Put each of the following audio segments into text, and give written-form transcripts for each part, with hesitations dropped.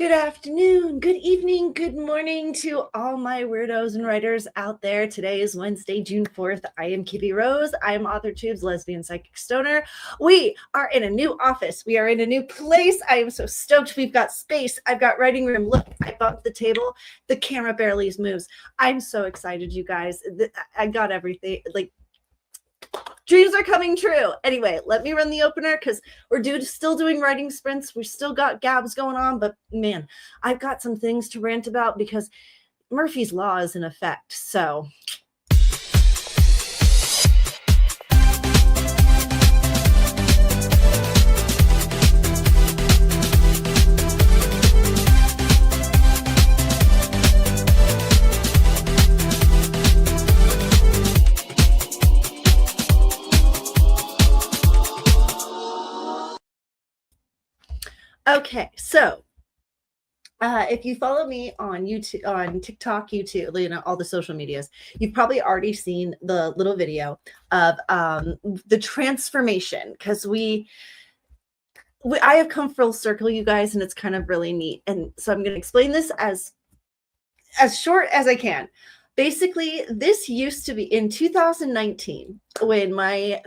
Good afternoon, good evening, good morning to all my weirdos and writers out there. Today is Wednesday, June 4th. I am KibbyRose. I am AuthorTube's lesbian psychic stoner. We are in a new office. We are in a new place. I am so stoked. We've got space. I've got writing room. Look, I bumped the table. The camera barely moves. I'm so excited, you guys. I got everything. Like, dreams are coming true. Anyway, let me run the opener because we're still doing writing sprints. We've still got gabs going on, but man, I've got some things to rant about because Murphy's Law is in effect. So okay, so if you follow me on YouTube, on TikTok, YouTube, you know, all the social medias, you've probably already seen the little video of the transformation because I have come full circle, you guys, and it's kind of really neat. And so I'm going to explain this as short as I can. Basically, this used to be in 2019 when my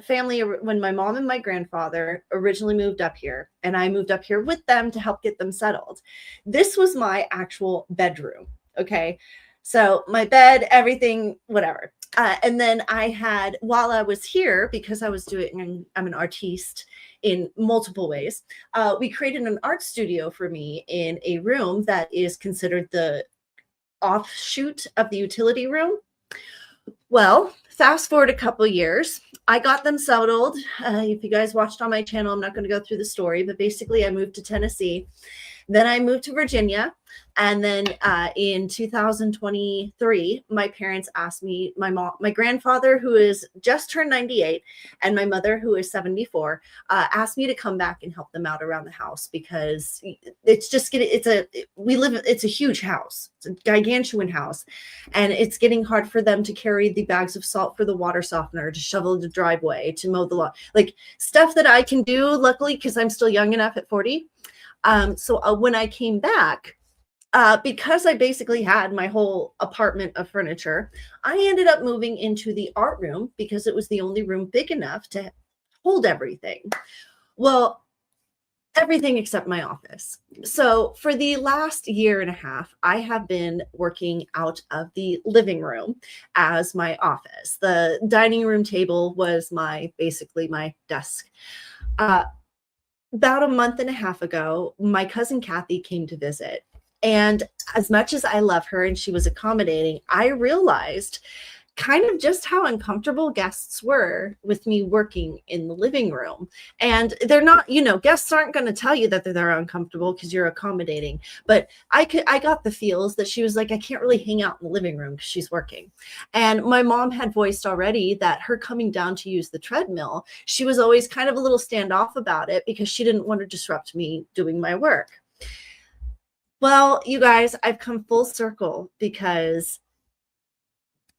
mom and my grandfather originally moved up here, and I moved up here with them to help get them settled. This was my actual bedroom. Okay. So my bed, everything, whatever. And then while I was here, because I'm an artiste in multiple ways, we created an art studio for me in a room that is considered the offshoot of the utility room. Well, fast forward a couple years, I got them settled. If you guys watched on my channel, I'm not going to go through the story, but basically I moved to Tennessee. Then I moved to Virginia. And then in 2023, my parents asked me, my grandfather, who is just turned 98, and my mother, who is 74, asked me to come back and help them out around the house because it's a huge house. It's a gargantuan house. And it's getting hard for them to carry the bags of salt for the water softener, to shovel the driveway, to mow the lawn, like stuff that I can do, luckily, because I'm still young enough at 40. So when I came back, because I basically had my whole apartment of furniture, I ended up moving into the art room because it was the only room big enough to hold everything. Well, everything except my office. So for the last year and a half, I have been working out of the living room as my office. The dining room table was basically my desk. About a month and a half ago, my cousin Kathy came to visit. And as much as I love her and she was accommodating, I realized kind of just how uncomfortable guests were with me working in the living room. And they're not, guests aren't going to tell you that they're uncomfortable because you're accommodating. But I got the feels that she was like, I can't really hang out in the living room because she's working. And my mom had voiced already that her coming down to use the treadmill, she was always kind of a little standoff about it because she didn't want to disrupt me doing my work. Well, you guys, I've come full circle because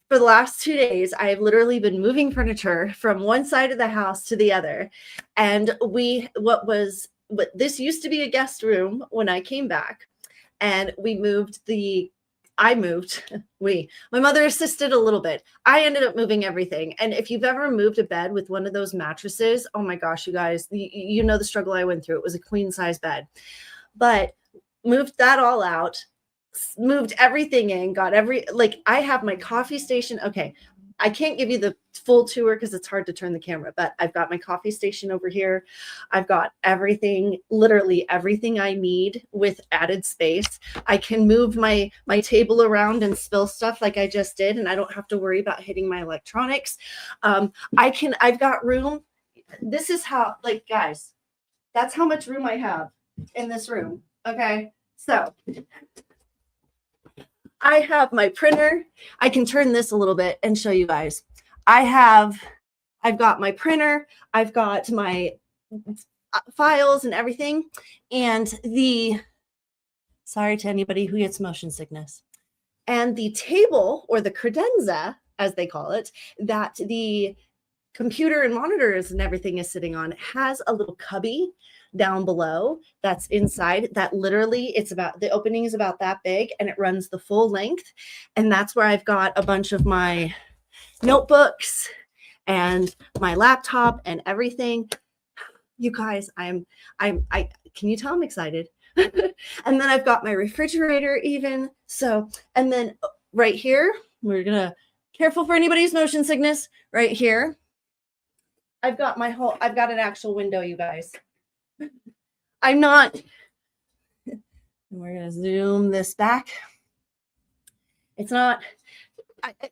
for the last 2 days, I've literally been moving furniture from one side of the house to the other. And this used to be a guest room when I came back, and my mother assisted a little bit. I ended up moving everything. And if you've ever moved a bed with one of those mattresses, oh my gosh, you guys, you know the struggle I went through. It was a queen size bed, but moved that all out, moved everything in, I have my coffee station. Okay. I can't give you the full tour because it's hard to turn the camera, but I've got my coffee station over here. I've got everything, literally everything I need with added space. I can move my table around and spill stuff like I just did, and I don't have to worry about hitting my electronics. I've got room. This is how, guys, that's how much room I have in this room. Okay, so I have my printer. I can turn this a little bit and show you guys. I've got my printer. I've got my files and everything. And sorry to anybody who gets motion sickness. And the table, or the credenza, as they call it, that the computer and monitors and everything is sitting on, has a little cubby down below that's inside that literally the opening is about that big and it runs the full length. And that's where I've got a bunch of my notebooks and my laptop and everything. You guys, I can you tell I'm excited? And then I've got my refrigerator even. So, and then right here, we're gonna careful for anybody's motion sickness. Right here, I've got an actual window, you guys. I'm not. We're gonna zoom this back. It's not.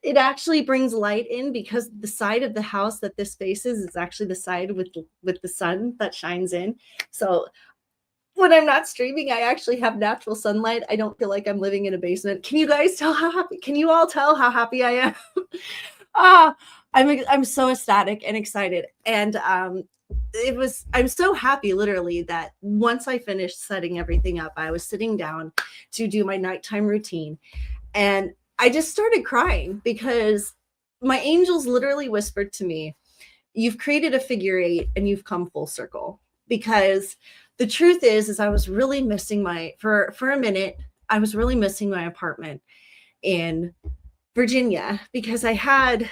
It actually brings light in because the side of the house that this faces is actually the side with the sun that shines in. So when I'm not streaming, I actually have natural sunlight. I don't feel like I'm living in a basement. Can you guys tell how happy? Can you all tell how happy I am? I'm so ecstatic and excited. And I'm so happy literally that once I finished setting everything up, I was sitting down to do my nighttime routine. And I just started crying because my angels literally whispered to me, you've created a figure 8 and you've come full circle. Because the truth is I was really missing for a minute, I was really missing my apartment in Virginia because I had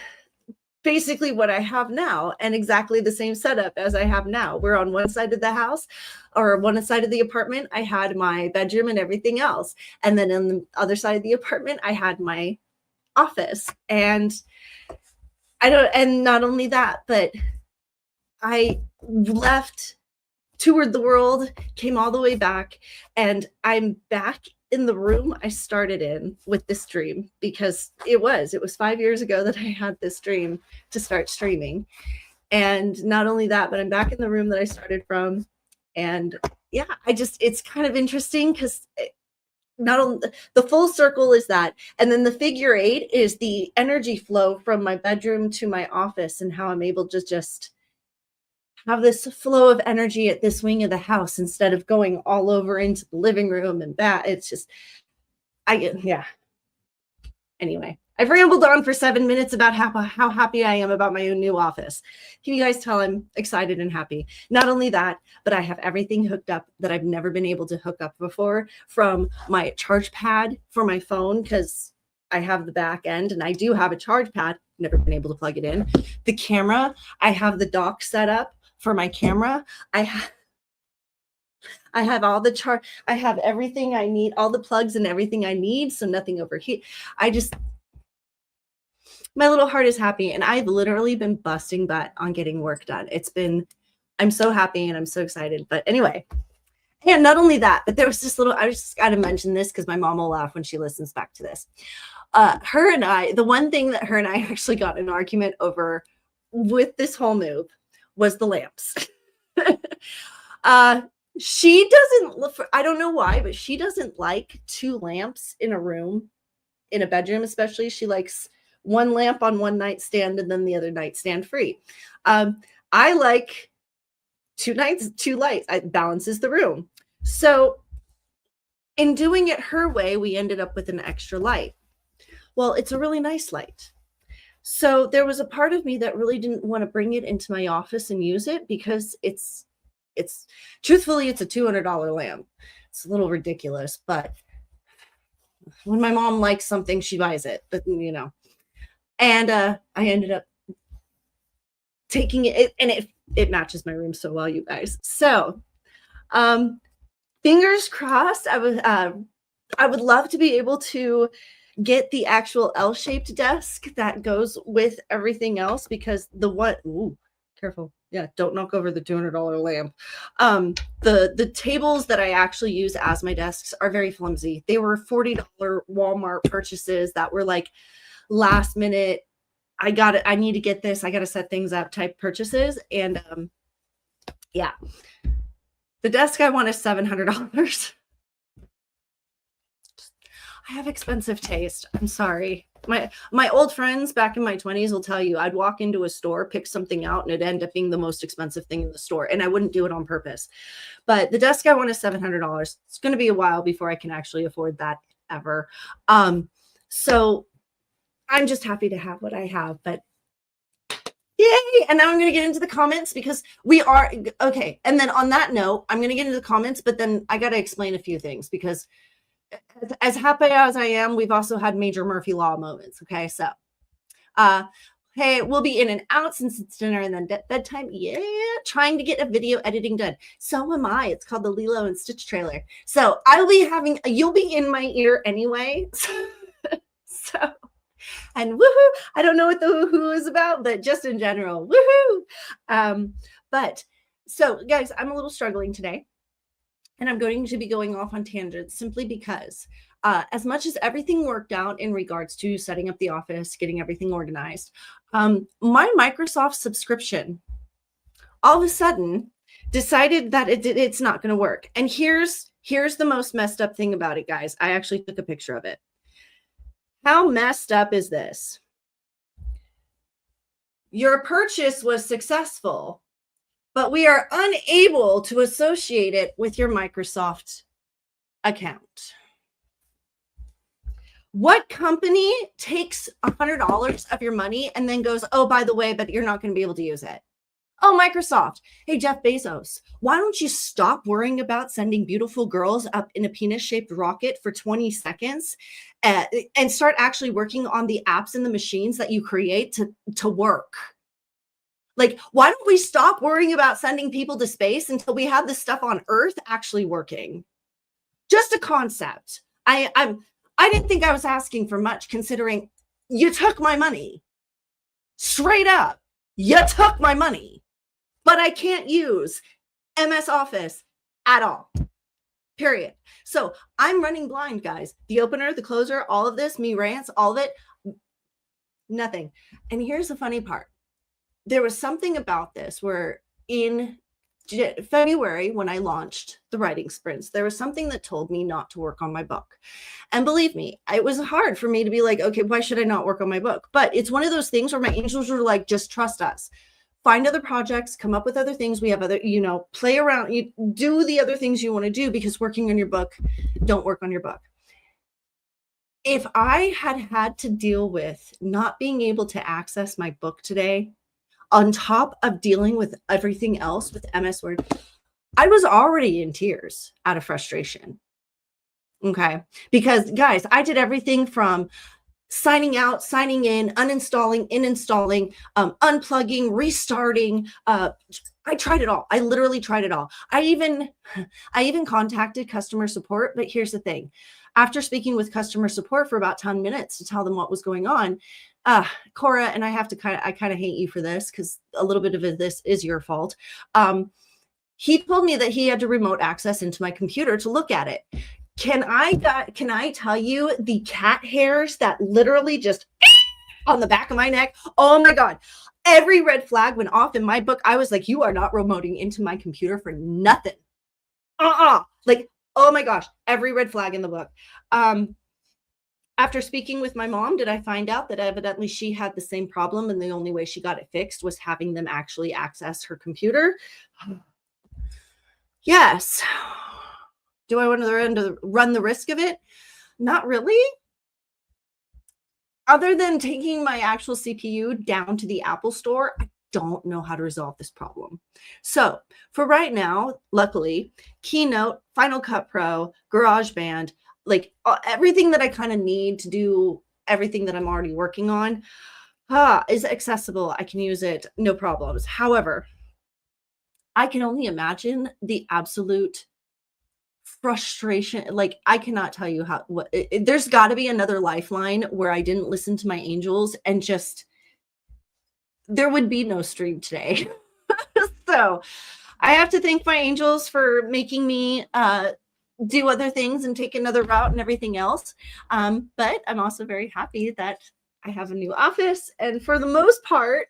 basically what I have now and exactly the same setup as I have now. We're on one side of the house or one side of the apartment. I had my bedroom and everything else. And then on the other side of the apartment, I had my office. And not only that, but I left, toured the world, came all the way back, and I'm back in the room I started in with this dream because it was 5 years ago that I had this dream to start streaming. And not only that, but I'm back in the room that I started from. And yeah, it's kind of interesting because not only the full circle is that, and then the figure 8 is the energy flow from my bedroom to my office and how I'm able to just have this flow of energy at this wing of the house instead of going all over into the living room and that. It's just, yeah. Anyway, I've rambled on for 7 minutes about how happy I am about my own new office. Can you guys tell I'm excited and happy? Not only that, but I have everything hooked up that I've never been able to hook up before, from my charge pad for my phone, because I have the back end and I do have a charge pad, never been able to plug it in. The camera, I have the dock set up for my camera. I have all the I have everything I need, all the plugs and everything I need, so nothing overheat. My little heart is happy, and I've literally been busting butt on getting work done. I'm so happy and I'm so excited. But anyway, and not only that, but there was this I just got to mention this because my mom will laugh when she listens back to this. The one thing that her and I actually got in an argument over with this whole move was the lamps. She doesn't look for, I don't know why, but she doesn't like 2 lamps in a room, in a bedroom especially. She likes one lamp on one nightstand and then the other nightstand free. I like 2 lights. It balances the room. So in doing it her way, we ended up with an extra light. Well, it's a really nice light. So there was a part of me that really didn't want to bring it into my office and use it because it's truthfully, it's a $200 lamp. It's a little ridiculous, but when my mom likes something, she buys it, but you know. And I ended up taking it, and it matches my room so well, you guys. So fingers crossed. I would love to be able to get the actual L-shaped desk that goes with everything else, because careful. Yeah, don't knock over the $200 lamp. The tables that I actually use as my desks are very flimsy. They were $40 Walmart purchases that were like last minute. I need to get this. I got to set things up type purchases. And yeah, the desk I want is $700. I have expensive taste. I'm sorry. My old friends back in my 20s will tell you I'd walk into a store, pick something out, and it'd end up being the most expensive thing in the store. And I wouldn't do it on purpose. But the desk I want is $700. It's going to be a while before I can actually afford that ever. So I'm just happy to have what I have. But Yay! And now I'm going to get into the comments because we are okay. And then on that note, I'm going to get into the comments, but then I got to explain a few things because as happy as I am, we've also had major Murphy Law moments. Okay, so hey, we'll be in and out since it's dinner and then bedtime. Yeah, trying to get a video editing done. So am I. It's called the Lilo and Stitch trailer. So I'll be having, you'll be in my ear anyway. So, and woohoo, I don't know what the woohoo is about, but just in general, woohoo. But so guys, I'm a little struggling today. And I'm going to be going off on tangents simply because as much as everything worked out in regards to setting up the office, getting everything organized, my Microsoft subscription all of a sudden decided that it's not going to work. And here's the most messed up thing about it, guys. I actually took a picture of it. How messed up is this? Your purchase was successful, but we are unable to associate it with your Microsoft account. What company takes $100 of your money and then goes, oh, by the way, but you're not going to be able to use it? Oh, Microsoft. Hey, Jeff Bezos, why don't you stop worrying about sending beautiful girls up in a penis-shaped rocket for 20 seconds and start actually working on the apps and the machines that you create to work? Like, why don't we stop worrying about sending people to space until we have this stuff on Earth actually working? Just a concept. I didn't think I was asking for much considering you took my money. Straight up, you took my money. But I can't use MS Office at all. Period. So I'm running blind, guys. The opener, the closer, all of this, me rants, all of it, nothing. And here's the funny part. There was something about this where in February, when I launched the writing sprints, there was something that told me not to work on my book. And believe me, it was hard for me to be like, okay, why should I not work on my book? But it's one of those things where my angels were like, just trust us. Find other projects, come up with other things. We have other, play around, you do the other things you want to do because working on your book, don't work on your book. If I had to deal with not being able to access my book today, on top of dealing with everything else with MS Word, I was already in tears out of frustration. Okay. Because guys, I did everything from signing out, signing in, uninstalling, uninstalling, unplugging, restarting. I tried it all. I literally tried it all. I even contacted customer support. But here's the thing. After speaking with customer support for about 10 minutes to tell them what was going on, Cora, and I kind of hate you for this because a little bit of this is your fault. He told me that he had to remote access into my computer to look at it. Can I tell you the cat hairs that literally just on the back of my neck? Oh my God. Every red flag went off in my book. I was like, you are not remoting into my computer for nothing. Like, oh my gosh, every red flag in the book. After speaking with my mom, did I find out that evidently she had the same problem and the only way she got it fixed was having them actually access her computer? Yes. Do I want to run the risk of it? Not really. Other than taking my actual CPU down to the Apple Store, I don't know how to resolve this problem. So for right now, luckily, Keynote, Final Cut Pro, GarageBand, like everything that I kind of need to do everything that I'm already working on is accessible. I can use it, no problems. However, I can only imagine the absolute frustration. Like, I cannot tell you there's got to be another lifeline where I didn't listen to my angels and just, there would be no stream today. So I have to thank my angels for making me do other things and take another route and everything else. But I'm also very happy that I have a new office. And for the most part,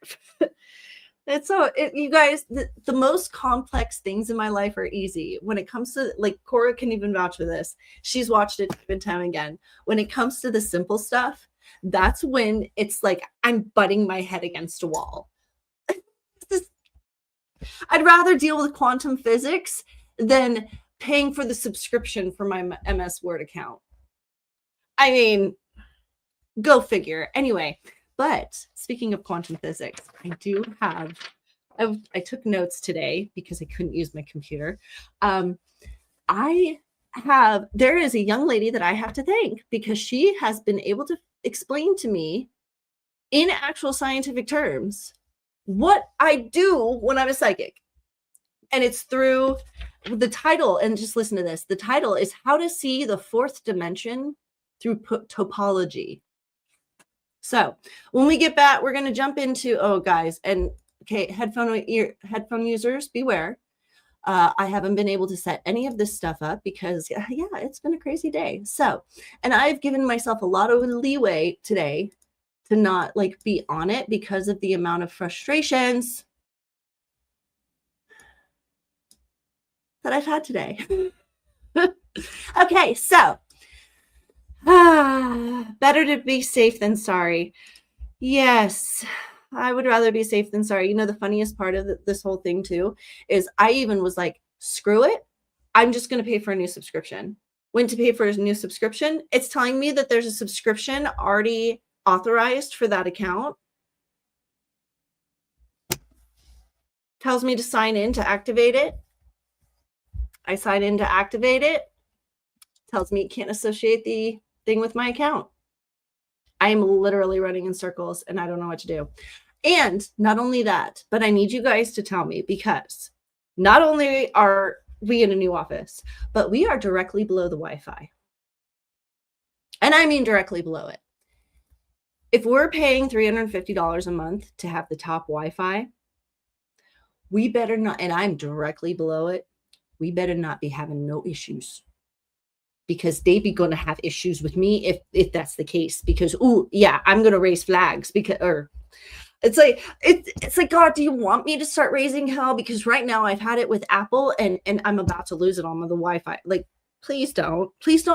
you guys, the most complex things in my life are easy. When it comes to, like, Cora can even vouch for this. She's watched it time and time again. When it comes to the simple stuff, that's when it's like I'm butting my head against a wall. I'd rather deal with quantum physics than paying for the subscription for my MS Word account. I mean, go figure. Anyway, But speaking of quantum physics, I do have, I took notes today because I couldn't use my computer. There is a young lady that I have to thank because she has been able to explain to me in actual scientific terms what I do when I'm a psychic. And it's through the title, and just listen to this. The title is How to See the Fourth Dimension Through Topology. So when we get back, we're going to jump into, oh, guys, and okay, headphone users, beware. I haven't been able to set any of this stuff up because, yeah, it's been a crazy day. So, and I've given myself a lot of leeway today to not like be on it because of the amount of frustrations that I've had today. Okay, so better to be safe than sorry. Yes, I would rather be safe than sorry. You know, the funniest part of this whole thing too is I even was like, screw it. I'm just going to pay for a new subscription. Went to pay for a new subscription. It's telling me that there's a subscription already authorized for that account. Tells me to sign in to activate it. I sign in to activate it. Tells me it can't associate the thing with my account. I am literally running in circles and I don't know what to do. And not only that, but I need you guys to tell me, because not only are we in a new office, but we are directly below the Wi-Fi. And I mean directly below it. If we're paying $350 a month to have the top Wi-Fi, we better not, and I'm directly below it, we better not be having no issues. Because they be going to have issues with me if that's the case. Because, ooh, yeah, I'm going to raise flags because, or it's like, God, do you want me to start raising hell? Because right now I've had it with Apple and I'm about to lose it on the Wi-Fi. Like, please don't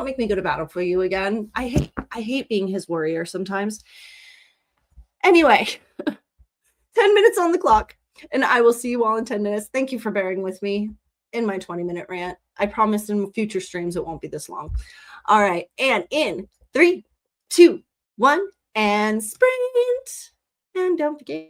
make me go to battle for you again. I hate being his warrior sometimes. Anyway, 10 minutes on the clock, and I will see you all in 10 minutes. Thank you for bearing with me in my 20-minute rant. I promise in future streams it won't be this long. All right, and in 3, 2, 1, and sprint. And don't forget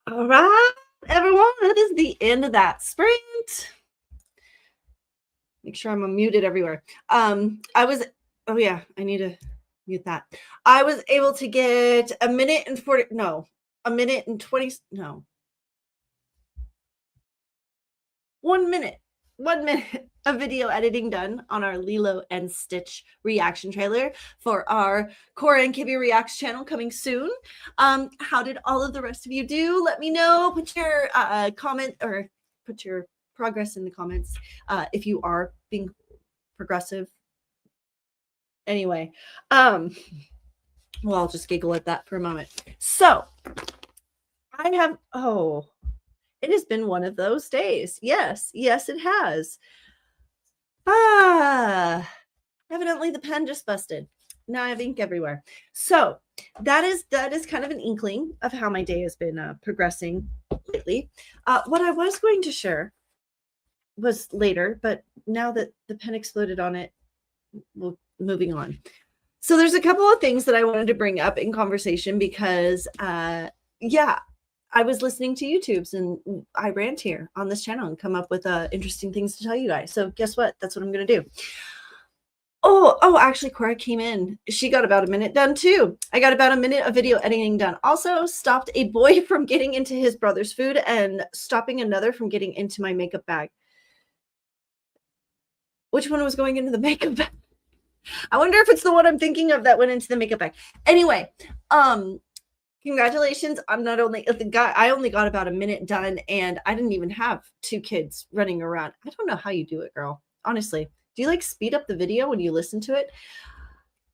All right, everyone, that is the end of that sprint. Make sure I'm unmuted everywhere. Oh yeah, I need to mute that. I was able to get a minute and 20, no, 1 minute, 1 minute of video editing done on our Lilo and Stitch reaction trailer for our Cora and Kibby Reacts channel coming soon. How did all of the rest of you do? Let me know. Put your comment or put your progress in the comments if you are being progressive. Anyway, well, I'll just giggle at that for a moment. So I have, it has been one of those days. Yes, it has. Evidently the pen just busted. Now I have ink everywhere. So that is kind of an inkling of how my day has been progressing lately. What I was going to share was later, but now that the pen exploded on it, we're moving on. So there's a couple of things that I wanted to bring up in conversation because, yeah, I was listening to YouTubes and I rant here on this channel and come up with interesting things to tell you guys. So guess what? That's what I'm going to do. Oh, actually, Cora came in. She got about a minute done too. I got about a minute of video editing done. Also stopped a boy from getting into his brother's food and stopping another from getting into my makeup bag. Which one was going into the makeup bag? I wonder if it's the one I'm thinking of that went into the makeup bag. Anyway, congratulations. I'm not only the guy, I only got about a minute done and I didn't even have 2 kids running around. I don't know how you do it, girl. Honestly, do you like speed up the video when you listen to it?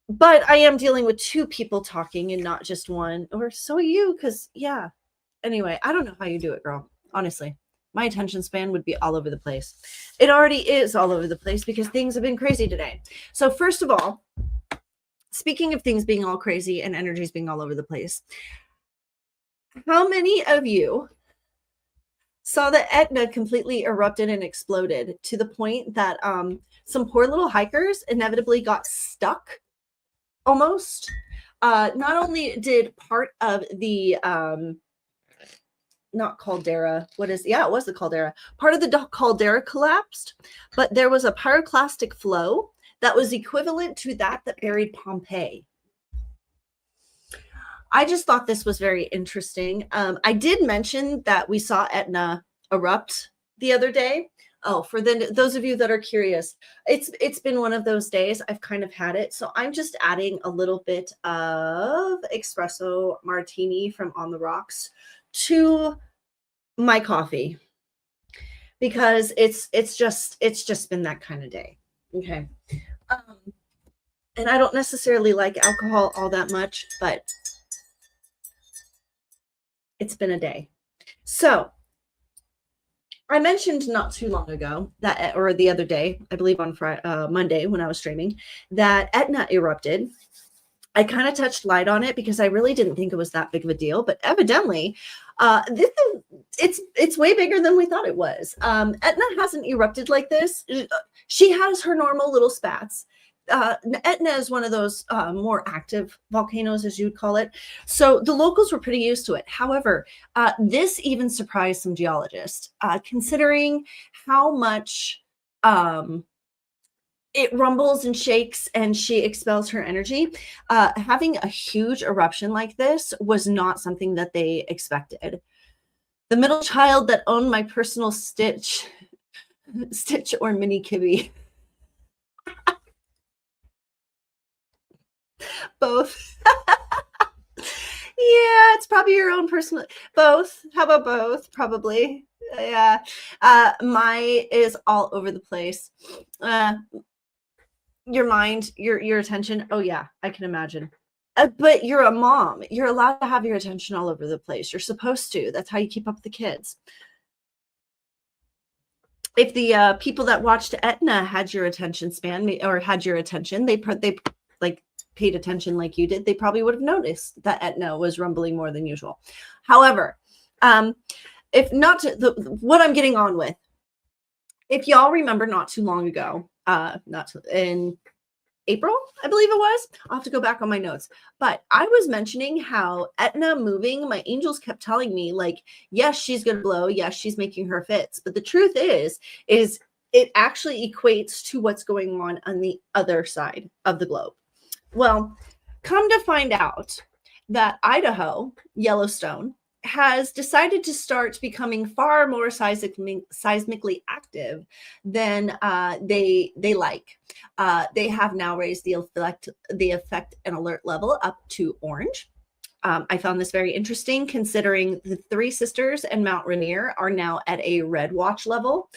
But I am dealing with 2 people talking and not just one, or so are you, because yeah. Anyway, I don't know how you do it, girl. Honestly, my attention span would be all over the place. It already is all over the place because things have been crazy today. So first of all, speaking of things being all crazy and energies being all over the place, how many of you saw that Etna completely erupted and exploded to the point that some poor little hikers inevitably got stuck almost? Not only did part of the not caldera, it was the caldera. Part of the caldera collapsed, but there was a pyroclastic flow that was equivalent to that buried Pompeii. I just thought this was very interesting. I did mention that we saw Etna erupt the other day. Oh, for those of you that are curious, it's been one of those days. I've kind of had it. So I'm just adding a little bit of espresso martini from On the Rocks to my coffee because it's just been that kind of day. Okay. And I don't necessarily like alcohol all that much, but it's been a day. So I mentioned not too long ago that, or the other day, I believe on Monday when I was streaming, that Etna erupted. I kind of touched light on it because I really didn't think it was that big of a deal, but evidently, it's way bigger than we thought it was. Etna hasn't erupted like this. She has her normal little spats. Etna is one of those more active volcanoes, as you'd call it. So the locals were pretty used to it. However, this even surprised some geologists, considering how much it rumbles and shakes and she expels her energy. Having a huge eruption like this was not something that they expected. The middle child that owned my personal Stitch or mini Kibby. Both. Yeah, it's probably your own personal. Both. How about both? Probably. Yeah. My is all over the place. Your mind, your attention. Oh yeah, I can imagine. But you're a mom. You're allowed to have your attention all over the place. You're supposed to. That's how you keep up with the kids. If the people that watched Etna had your attention span or had your attention, they like paid attention like you did, they probably would have noticed that Etna was rumbling more than usual. However, if not what I'm getting on with, if y'all remember not too long ago, April, I believe it was. I'll have to go back on my notes. But I was mentioning how Etna moving, my angels kept telling me, like, yes, she's going to blow. Yes, she's making her fits. But the truth is it actually equates to what's going on the other side of the globe. Well, come to find out that Idaho, Yellowstone, has decided to start becoming far more seismically active than they like. They have now raised the effect and alert level up to orange. I found this very interesting, considering the Three Sisters and Mount Rainier are now at a red watch level.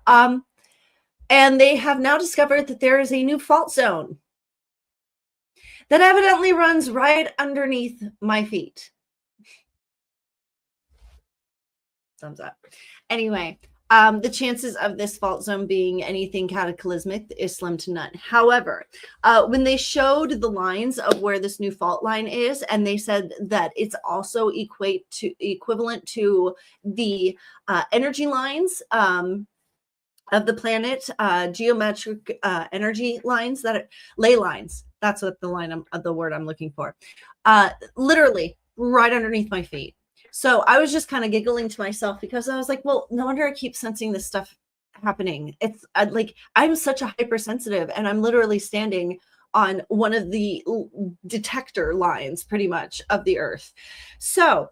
And they have now discovered that there is a new fault zone that evidently runs right underneath my feet. Thumbs up. Anyway, the chances of this fault zone being anything cataclysmic is slim to none. However, when they showed the lines of where this new fault line is, and they said that it's also equivalent to the energy lines of the planet, geometric energy lines, that are ley lines. That's what the word I'm looking for. Literally right underneath my feet. So I was just kind of giggling to myself because I was like, well, no wonder I keep sensing this stuff happening. It's like, I'm such a hypersensitive, and I'm literally standing on one of the detector lines pretty much of the earth. So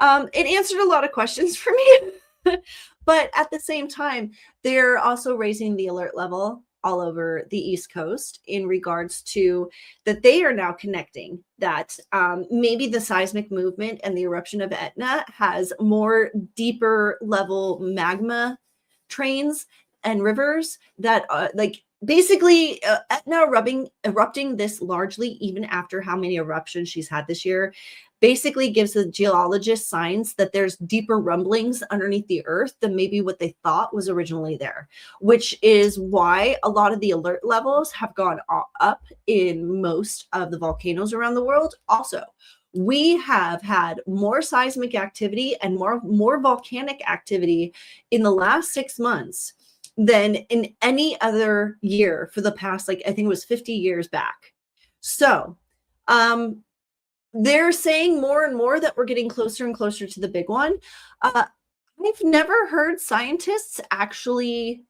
it answered a lot of questions for me. But at the same time, they're also raising the alert level all over the East Coast in regards to that they are now connecting that maybe the seismic movement and the eruption of Etna has more deeper level magma trains and rivers that like basically Etna erupting this largely even after how many eruptions she's had this year basically gives the geologists signs that there's deeper rumblings underneath the earth than maybe what they thought was originally there, which is why a lot of the alert levels have gone up in most of the volcanoes around the world. Also, we have had more seismic activity and more volcanic activity in the last 6 months than in any other year for the past, like, I think it was 50 years back. So, they're saying more and more that we're getting closer and closer to the big one. I've never heard scientists actually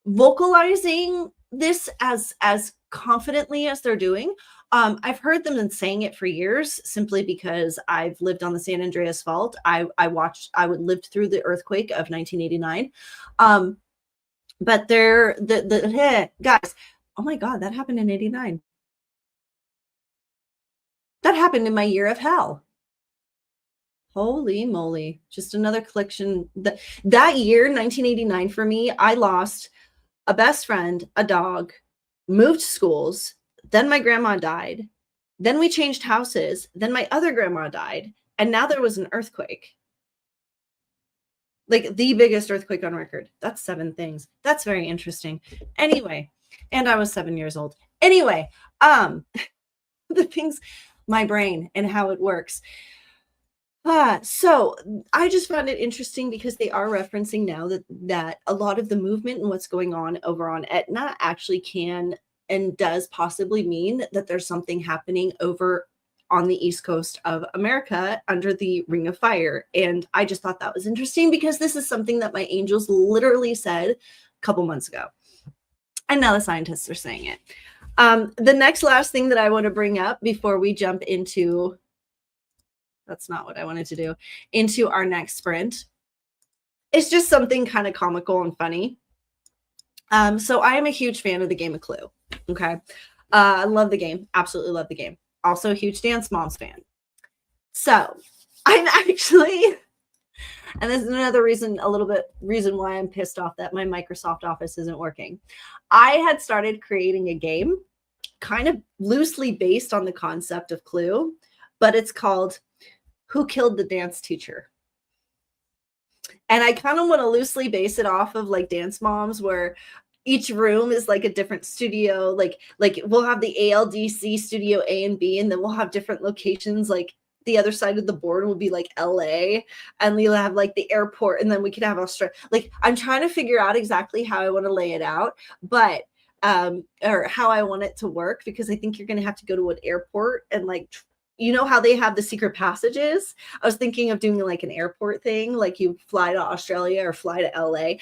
vocalizing this as confidently as they're doing. I've heard them saying it for years simply because I've lived on the San Andreas Fault. I lived through the earthquake of 1989. But they're guys, oh my God, that happened in 89. That happened in my year of hell. Holy moly. Just another collection. That year, 1989, for me, I lost a best friend, a dog, moved schools. Then my grandma died. Then we changed houses. Then my other grandma died. And now there was an earthquake. Like the biggest earthquake on record. That's 7 things. That's very interesting. Anyway, and I was 7 years old. Anyway, the things, my brain and how it works. So I just found it interesting because they are referencing now that a lot of the movement and what's going on over on Etna actually can and does possibly mean that there's something happening over on the East Coast of America under the Ring of Fire. And I just thought that was interesting because this is something that my angels literally said a couple months ago. And now the scientists are saying it. The next last thing that I want to bring up before we jump into, that's not what I wanted to do, into our next sprint, it's just something kind of comical and funny. So I am a huge fan of the game of Clue. Okay. I love the game. Absolutely love the game. Also a huge Dance Moms fan. So I'm actually, and this is another reason why I'm pissed off that my Microsoft Office isn't working. I had started creating a game kind of loosely based on the concept of Clue, but it's called Who Killed the Dance Teacher? And I kind of want to loosely base it off of like Dance Moms, where each room is like a different studio. Like we'll have the ALDC studio A and B, and then we'll have different locations. Like the other side of the board will be like LA, and we'll have like the airport, and then we could have Australia. Like I'm trying to figure out exactly how I want to lay it out, but or how I want it to work, because I think you're going to have to go to an airport and like, you know how they have the secret passages? I was thinking of doing like an airport thing, like you fly to Australia or fly to LA.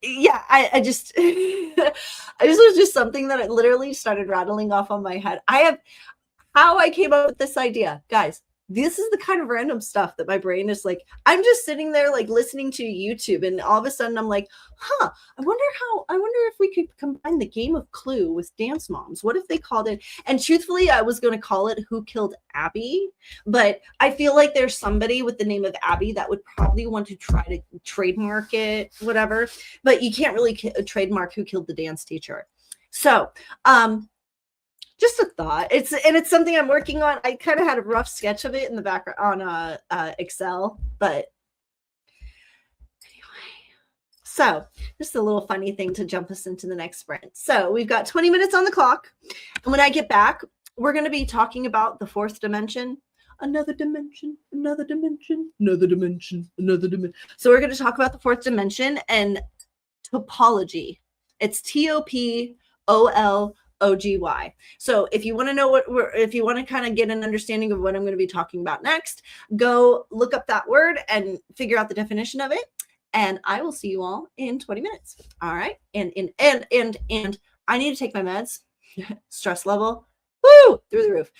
Yeah, I just this was just something that I literally started rattling off on my head. I have how I came up with this idea, guys. This is the kind of random stuff that my brain is like, I'm just sitting there like listening to YouTube, and all of a sudden I'm like, I wonder if we could combine the game of Clue with Dance Moms. What if they called it? And truthfully, I was going to call it Who Killed Abby, but I feel like there's somebody with the name of Abby that would probably want to try to trademark it, whatever, but you can't really trademark Who Killed the Dance Teacher. So, just a thought. It's something I'm working on. I kind of had a rough sketch of it in the background on Excel, but anyway. So just a little funny thing to jump us into the next sprint. So we've got 20 minutes on the clock, and when I get back, we're going to be talking about the fourth dimension. Another dimension, another dimension, another dimension, another dimension. So we're going to talk about the fourth dimension and topology. It's TOPOLOGY. So if you want to know if you want to kind of get an understanding of what I'm going to be talking about next, go look up that word and figure out the definition of it. And I will see you all in 20 minutes. All right. And I need to take my meds. Stress level, woo, through the roof.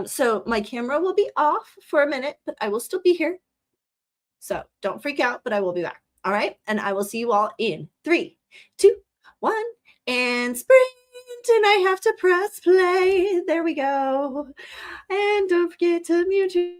So my camera will be off for a minute, but I will still be here. So don't freak out, but I will be back. All right. And I will see you all in 3, 2, 1, and sprint. And I have to press play. There we go. And don't forget to mute your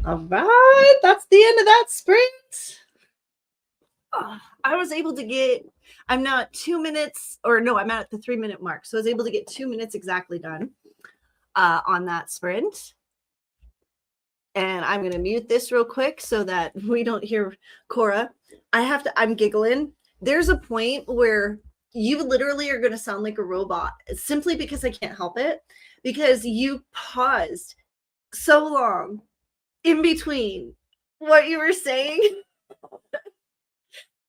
All right, that's the end of that sprint. I was able to get, I'm now at 2 minutes, or no, I'm at the 3-minute mark. So I was able to get 2 minutes exactly done on that sprint. And I'm going to mute this real quick so that we don't hear Cora. I'm giggling. There's a point where you literally are going to sound like a robot simply because I can't help it, because you paused so long in between what you were saying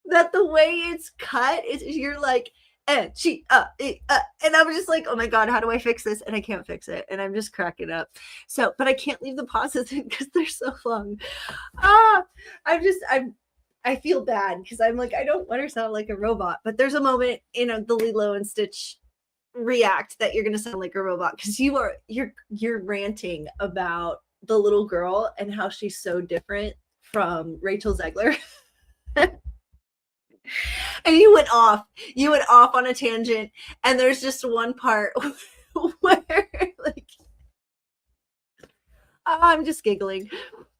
that the way it's cut is you're like, and I was just like, oh my God, how do I fix this? And I can't fix it. And I'm just cracking up. So, but I can't leave the pauses in because they're so long. I feel bad because I'm like, I don't want to sound like a robot, but there's a moment in the Lilo and Stitch react that you're going to sound like a robot because you're ranting about the little girl and how she's so different from Rachel Zegler. And you went off on a tangent, and there's just one part where like I'm just giggling.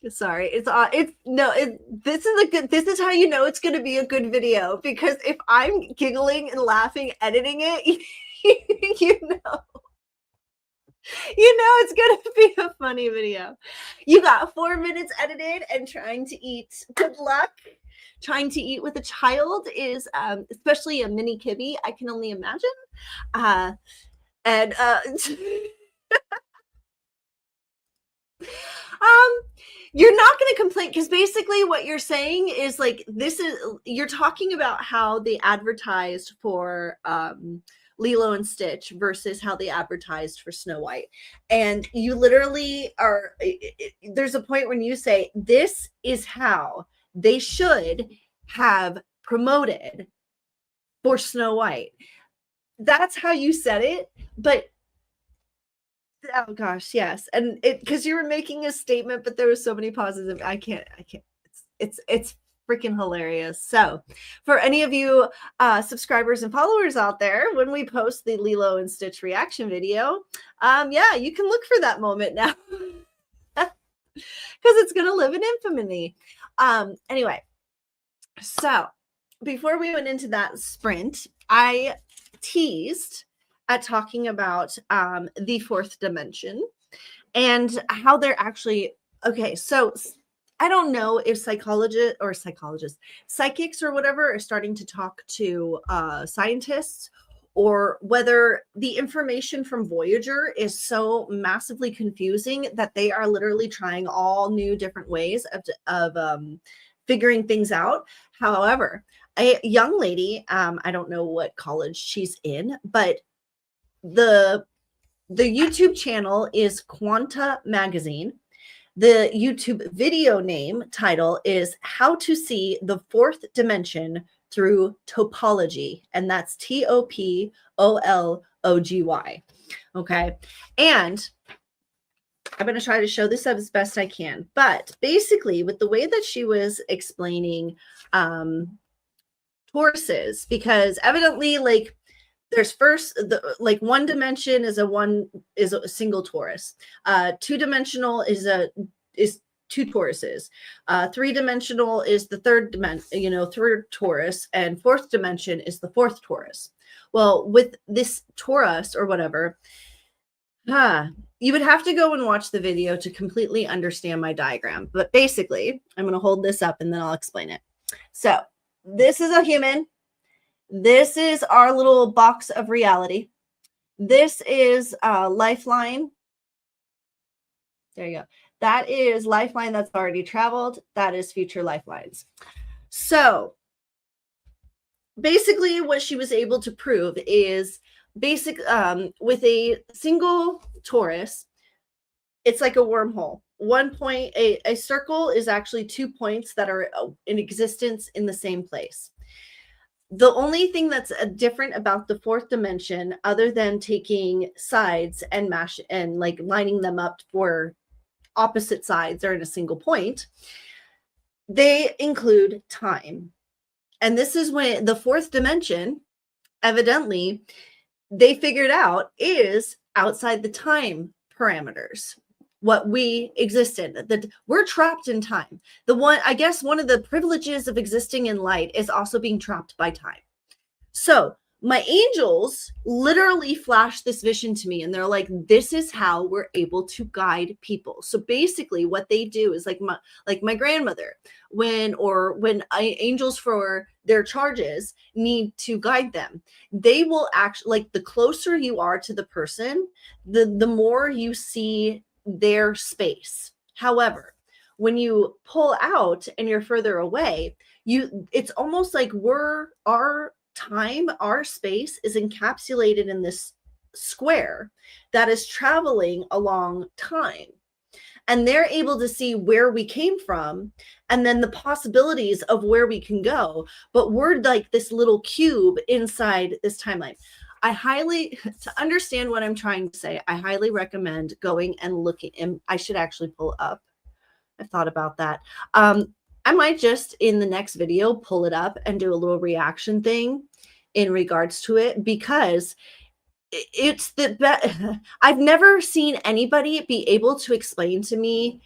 Sorry. This is how you know it's going to be a good video, because if I'm giggling and laughing editing it, you know it's going to be a funny video. You got 4 minutes edited and trying to eat. Good luck. Trying to eat with a child is, especially a mini Kibby, I can only imagine. You're not going to complain, because basically what you're saying is like, you're talking about how they advertised for Lilo and Stitch versus how they advertised for Snow White. And you literally there's a point when you say, this is how they should have promoted for Snow White. That's how you said it, but oh gosh, yes. And because you were making a statement, but there were so many pauses of I can't. It's freaking hilarious. So for any of you subscribers and followers out there, when we post the Lilo and Stitch reaction video, yeah, you can look for that moment now. Because it's going to live in infamy. Anyway, so before we went into that sprint, I teased at talking about the fourth dimension and how they're actually, okay, so I don't know if psychics or whatever are starting to talk to scientists, or whether the information from Voyager is so massively confusing that they are literally trying all new different ways of figuring things out. However, a young lady, I don't know what college she's in, but the YouTube channel is Quanta Magazine. The YouTube video name title is How to See the Fourth Dimension Through Topology, and that's TOPOLOGY. Okay, and I'm going to try to show this up as best I can, but basically with the way that she was explaining toruses, because evidently like there's first one dimension is a single torus, two-dimensional is two toruses, three-dimensional is the third torus, and fourth dimension is the fourth torus. Well, with this torus or whatever, you would have to go and watch the video to completely understand my diagram. But basically, I'm going to hold this up and then I'll explain it. So this is a human. This is our little box of reality. This is Lifeline. There you go. That is Lifeline that's already traveled. That is future lifelines. So basically what she was able to prove is with a single torus, it's like a wormhole. 1 point, a circle is actually 2 points that are in existence in the same place. The only thing that's different about the fourth dimension, other than taking sides and like lining them up for opposite sides or in a single point, they include time. And this is when the fourth dimension, evidently, they figured out is outside the time parameters. what we exist in, that we're trapped in time. I guess one of the privileges of existing in light is also being trapped by time. So my angels literally flashed this vision to me, and they're like, this is how we're able to guide people. So basically what they do is like my grandmother, when angels for their charges need to guide them, they will actually, like, the closer you are to the person, the more you see their space. However, when you pull out and you're further away, it's almost like our space is encapsulated in this square that is traveling along time, and they're able to see where we came from and then the possibilities of where we can go, but we're like this little cube inside this timeline. To understand what I'm trying to say, I highly recommend going and looking, and I should actually pull up. I've thought about that. I might just in the next video pull it up and do a little reaction thing in regards to it, because it's I've never seen anybody be able to explain to me,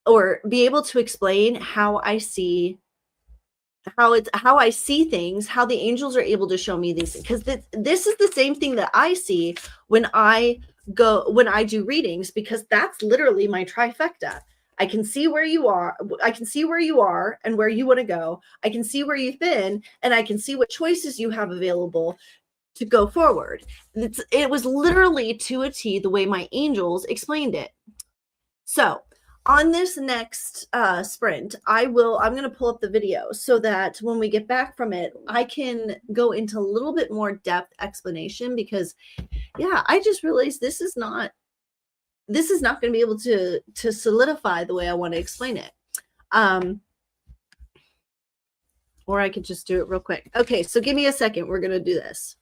or be able to explain how I see things, how the angels are able to show me these things, because this is the same thing that I see when I do readings, because that's literally my trifecta. I can see where you are. I can see where you are and where you want to go. I can see where you've been, and I can see what choices you have available to go forward. It was literally to a T the way my angels explained it. So on this next sprint, I'm going to pull up the video so that when we get back from it, I can go into a little bit more depth explanation, because yeah, I just realized this is not going to be able to solidify the way I want to explain it. Or I could just do it real quick. Okay, so give me a second. We're going to do this.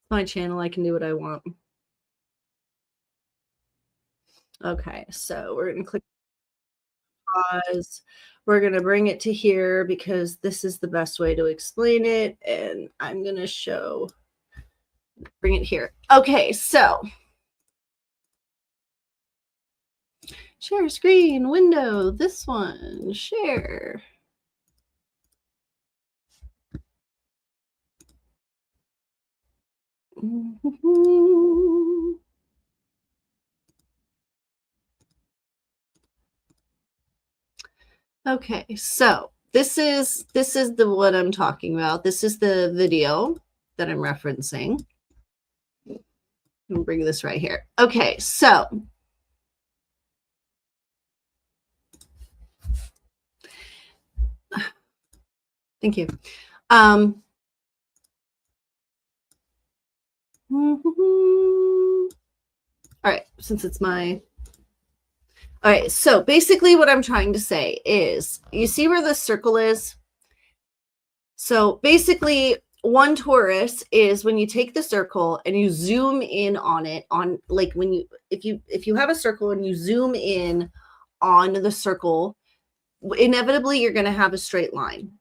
My channel, I can do what I want. Okay, so we're going to click pause. We're going to bring it to here because this is the best way to explain it. And I'm going to bring it here. Okay, so share screen, window, this one, share. Okay, so this is what I'm talking about. This is the video that I'm referencing. I'm bring this right here. Okay, so thank you. All right, since it's my all right, so basically what I'm trying to say is, you see where the circle is? So basically, one torus is when you take the circle and you zoom in on it, on like when you if you have a circle and you zoom in on the circle, inevitably you're going to have a straight line.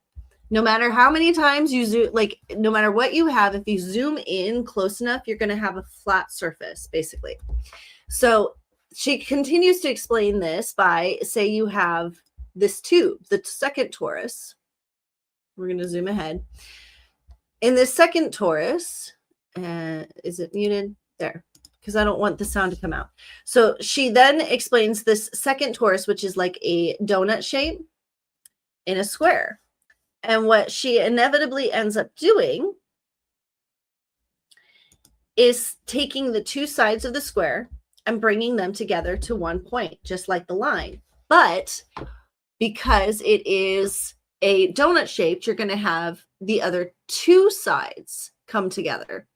No matter how many times you zoom, like no matter what you have, if you zoom in close enough, you're going to have a flat surface, basically. So she continues to explain this by, say you have this tube, the second torus. We're going to zoom ahead. In this second torus, is it muted? There, because I don't want the sound to come out. So she then explains this second torus, which is like a donut shape in a square. And what she inevitably ends up doing is taking the two sides of the square and bringing them together to one point, just like the line. But because it is a donut shaped, you're going to have the other two sides come together.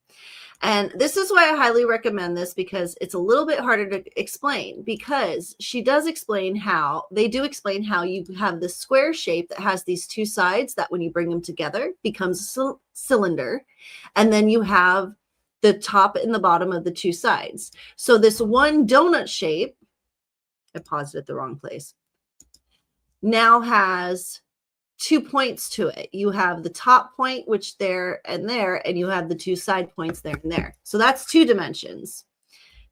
And this is why I highly recommend this, because it's a little bit harder to explain, because she does explain how, they do explain how you have this square shape that has these two sides that when you bring them together becomes a cylinder. And then you have the top and the bottom of the two sides. So this one donut shape, I paused it at the wrong place. now has 2 points to it. You have the top point, which there and there, and you have the 2 side points there and there. So that's 2 dimensions.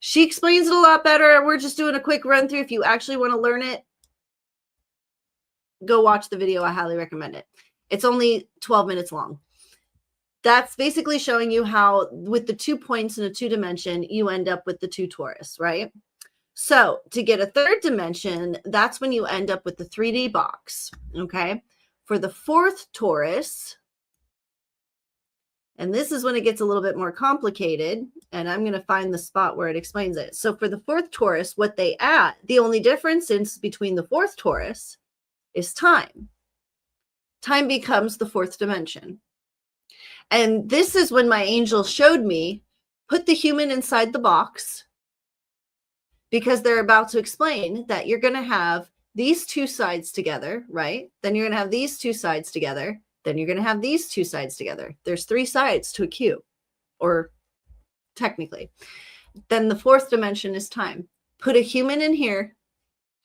She explains it a lot better. We're just doing a quick run through. If you actually want to learn it, go watch the video. I highly recommend it. It's only 12 minutes long. That's basically showing you how with the 2 points in a 2 dimension, you end up with the 2 torus, right? So to get a 3rd dimension, that's when you end up with the 3D box, okay? For the 4th torus, and this is when it gets a little bit more complicated, and I'm going to find the spot where it explains it. So for the 4th torus, what they add, the only difference between the 4th torus is time. Time becomes the 4th dimension. And this is when my angel showed me, put the human inside the box, because they're about to explain that you're going to have these 2 sides together, right? Then you're going to have these 2 sides together. Then you're going to have these 2 sides together. There's 3 sides to a cube, or technically. Then the 4th dimension is time. Put a human in here,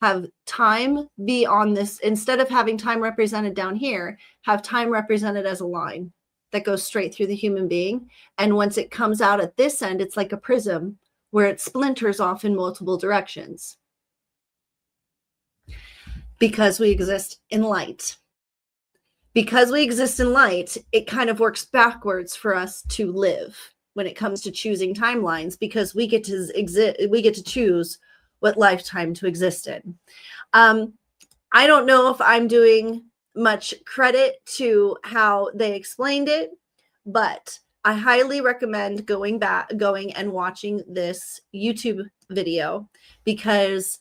have time be on this. Instead of having time represented down here, have time represented as a line that goes straight through the human being. And once it comes out at this end, it's like a prism where it splinters off in multiple directions. Because we exist in light. Because we exist in light, it kind of works backwards for us to live when it comes to choosing timelines, because we get to choose what lifetime to exist in. I don't know if I'm doing much credit to how they explained it, but I highly recommend going and watching this YouTube video, because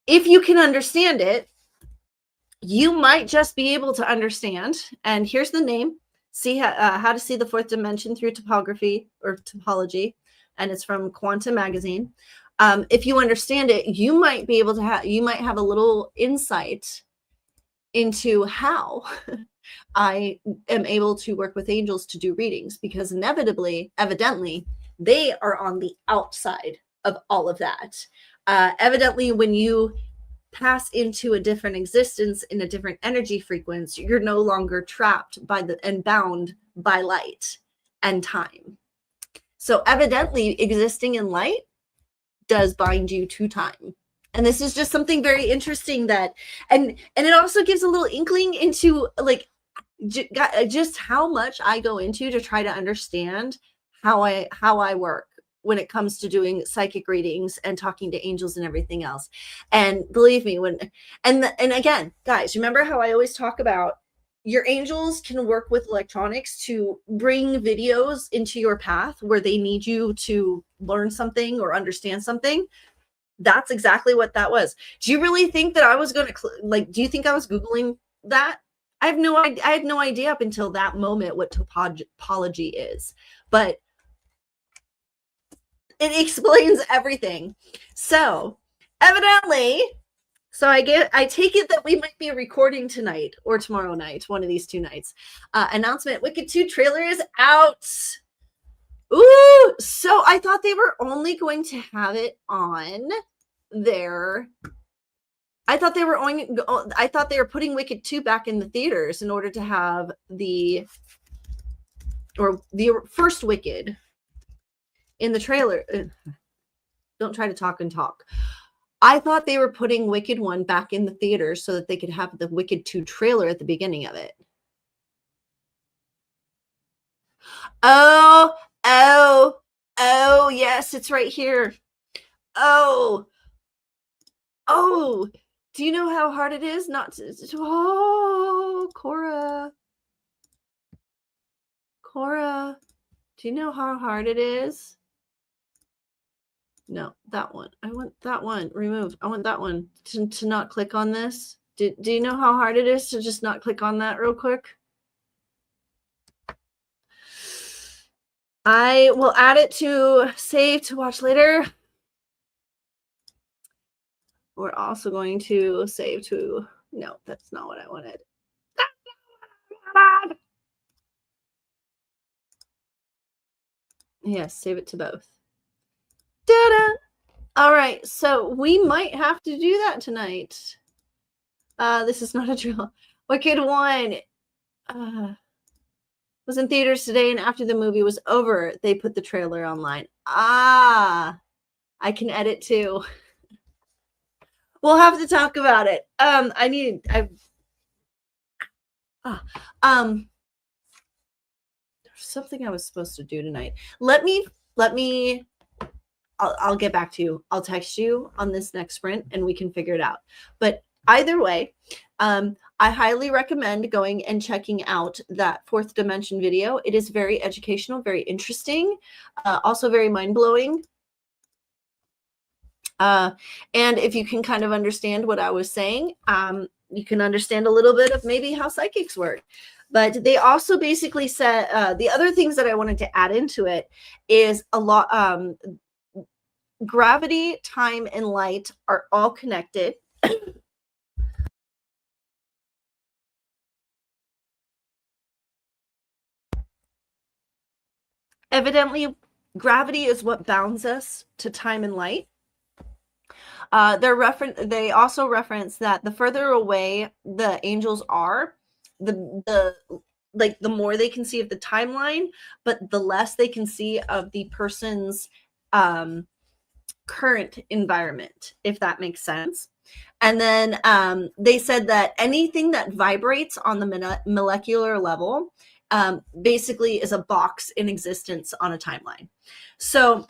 if you can understand it, you might just be able to understand. And here's the name. See how to see the 4th dimension through topography or topology. And it's from Quantum Magazine. If you understand it, you might be able to have a little insight into how I am able to work with angels to do readings, because evidently, they are on the outside of all of that. Evidently, when you pass into a different existence in a different energy frequency, you're no longer trapped and bound by light and time. So evidently, existing in light does bind you to time. And this is just something very interesting and it also gives a little inkling into like just how much I go into to try to understand how I work when it comes to doing psychic readings and talking to angels and everything else. And believe me, and again, guys, remember how I always talk about your angels can work with electronics to bring videos into your path where they need you to learn something or understand something. That's exactly what that was. Do you really think that I was going to do you think I was Googling that? I had no idea up until that moment what topology is, but it explains everything. So evidently, I take it that we might be recording tonight or tomorrow night, one of these 2 nights. Announcement: Wicked 2 trailer is out. Ooh, so I thought they were only going to have it on their. I thought they were putting Wicked 2 back in the theaters in order to have the first Wicked in the trailer. Don't try to talk and talk. I thought they were putting Wicked 1 back in the theaters so that they could have the Wicked 2 trailer at the beginning of it. Oh, yes, it's right here. Oh, do you know how hard it is not to, Cora, do you know how hard it is? No, that one. I want that one removed. I want that one to not click on this. Do you know how hard it is to just not click on that real quick? I will add it to save to watch later. We're also going to save to, no, that's not what I wanted. Yes, save it to both. Ta-da! All right, so we might have to do that tonight. This is not a drill. Wicked 1 was in theaters today, and after the movie was over, they put the trailer online. I can edit too. We'll have to talk about it. There's something I was supposed to do tonight. I'll get back to you. I'll text you on this next sprint and we can figure it out. But either way, I highly recommend going and checking out that Fourth Dimension video. It is very educational, very interesting, also very mind-blowing. And if you can kind of understand what I was saying, you can understand a little bit of maybe how psychics work. But they also basically said the other things that I wanted to add into it is a lot. Gravity, time, and light are all connected. Evidently, gravity is what bounds us to time and light. They also reference that the further away the angels are, the more they can see of the timeline, but the less they can see of the person's current environment, if that makes sense. And then they said that anything that vibrates on the molecular level basically is a box in existence on a timeline. So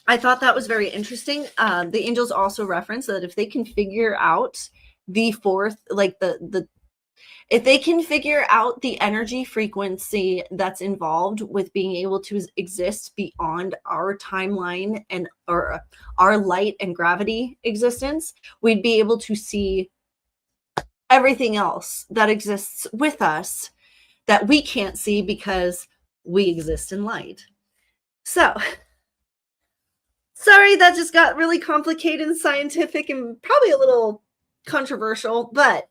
I thought that was very interesting. The angels also reference that if they can figure out the fourth, like if they can figure out the energy frequency that's involved with being able to exist beyond our timeline and or our light and gravity existence, we'd be able to see everything else that exists with us that we can't see because we exist in light. So, sorry, that just got really complicated and scientific and probably a little controversial, but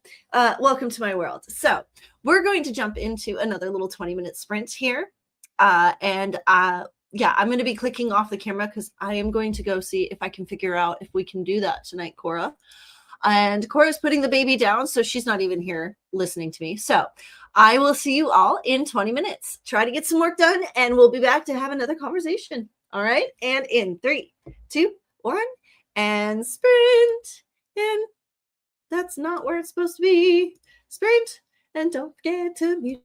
welcome to my world. So we're going to jump into another little 20-minute sprint here. Yeah, I'm going to be clicking off the camera because I am going to go see if I can figure out if we can do that tonight, Cora. And Cora's putting the baby down, so she's not even here listening to me. So I will see you all in 20 minutes. Try to get some work done, and we'll be back to have another conversation. All right? And in 3, 2, 1, and sprint. And that's not where it's supposed to be. Sprint, and don't forget to mute.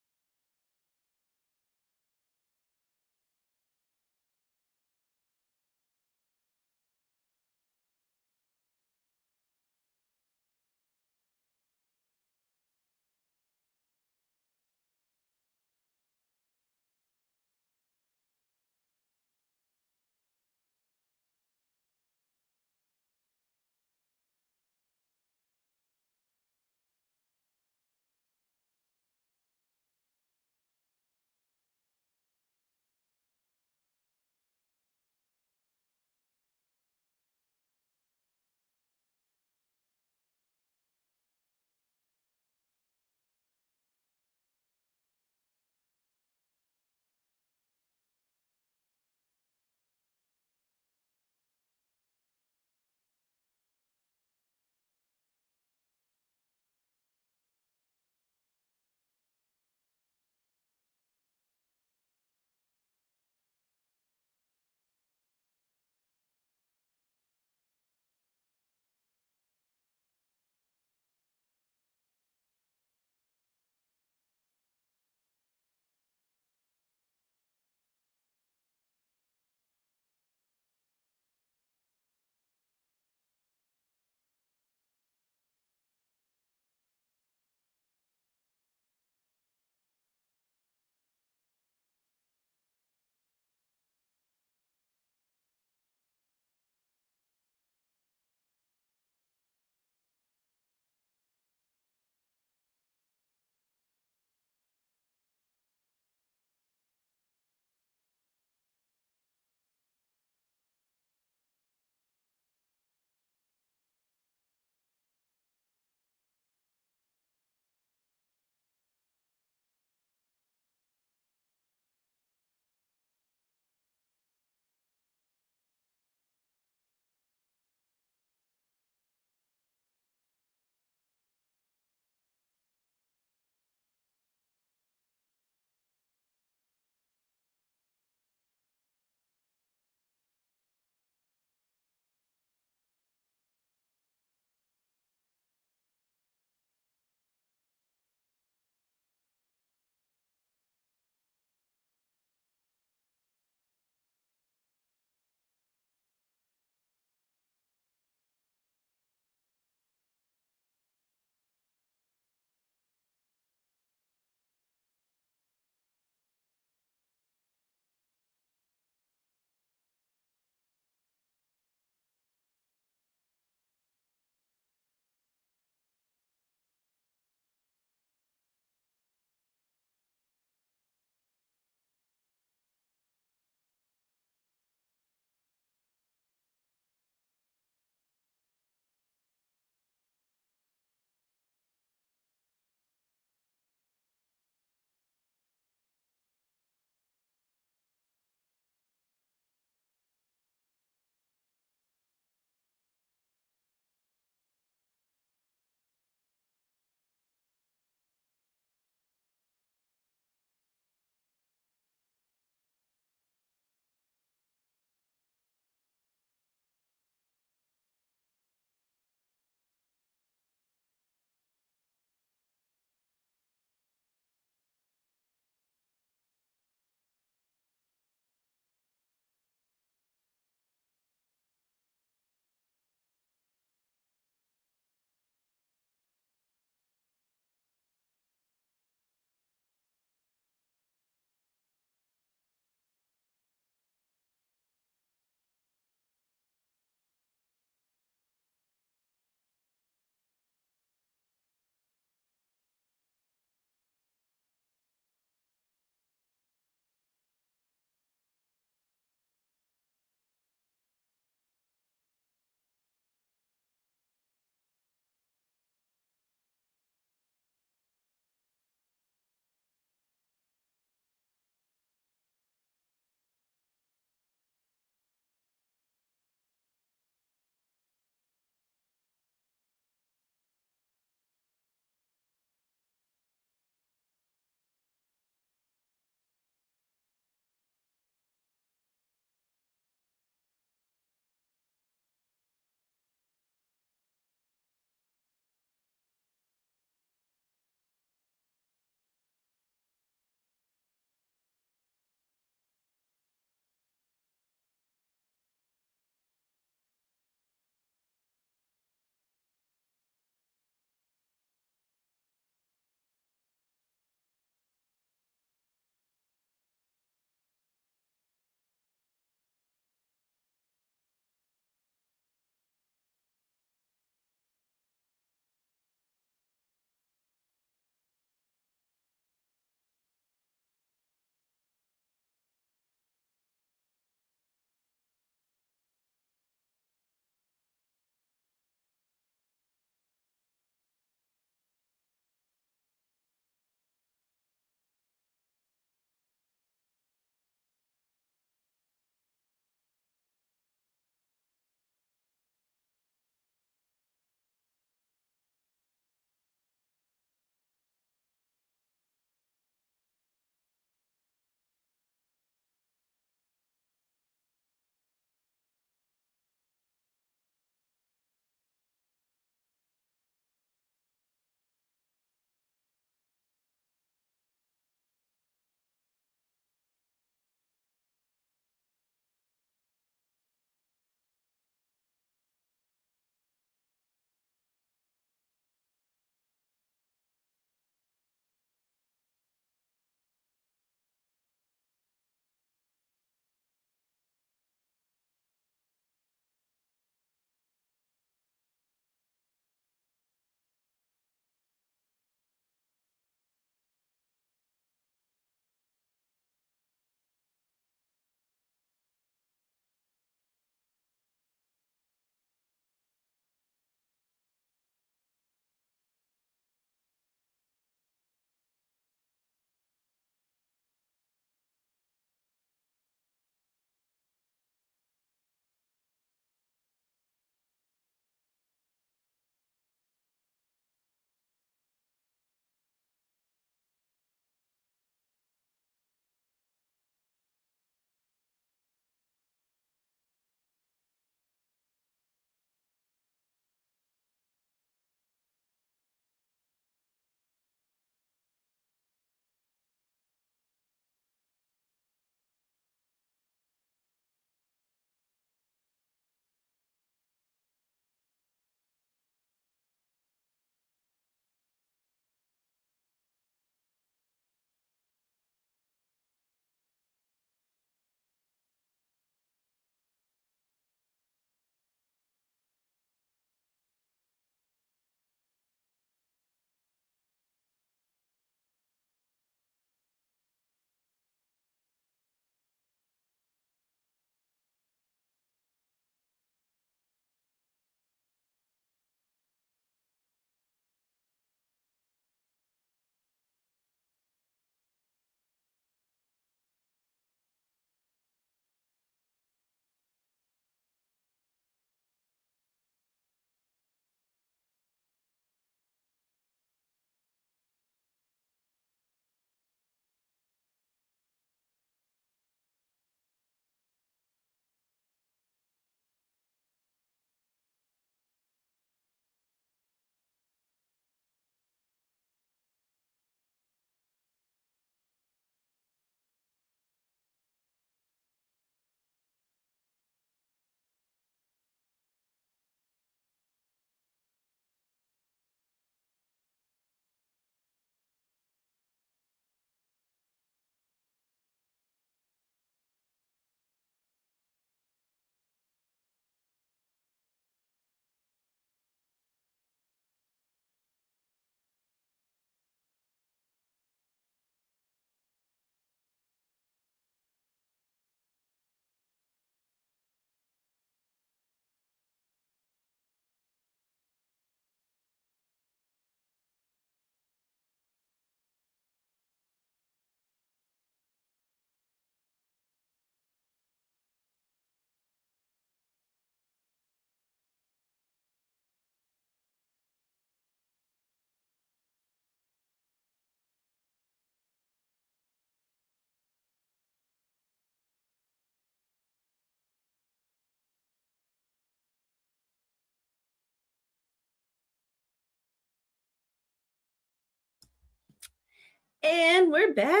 And we're back.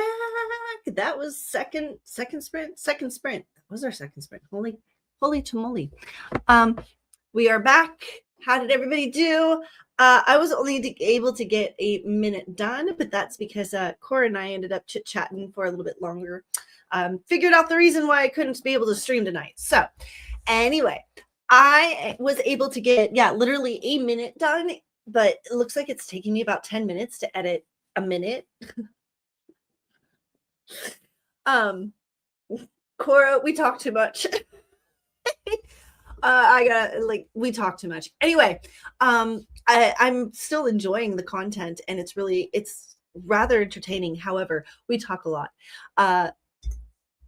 That was second sprint. That was our second sprint. Holy tamale. We are back. How did everybody do? I was only able to get a minute done, but that's because Cora and I ended up chit-chatting for a little bit longer. Figured out the reason why I couldn't be able to stream tonight. So anyway, I was able to get, literally a minute done, but it looks like it's taking me about 10 minutes to edit a minute. Cora, we talk too much. We talk too much. Anyway, I'm still enjoying the content, and it's rather entertaining. However, we talk a lot.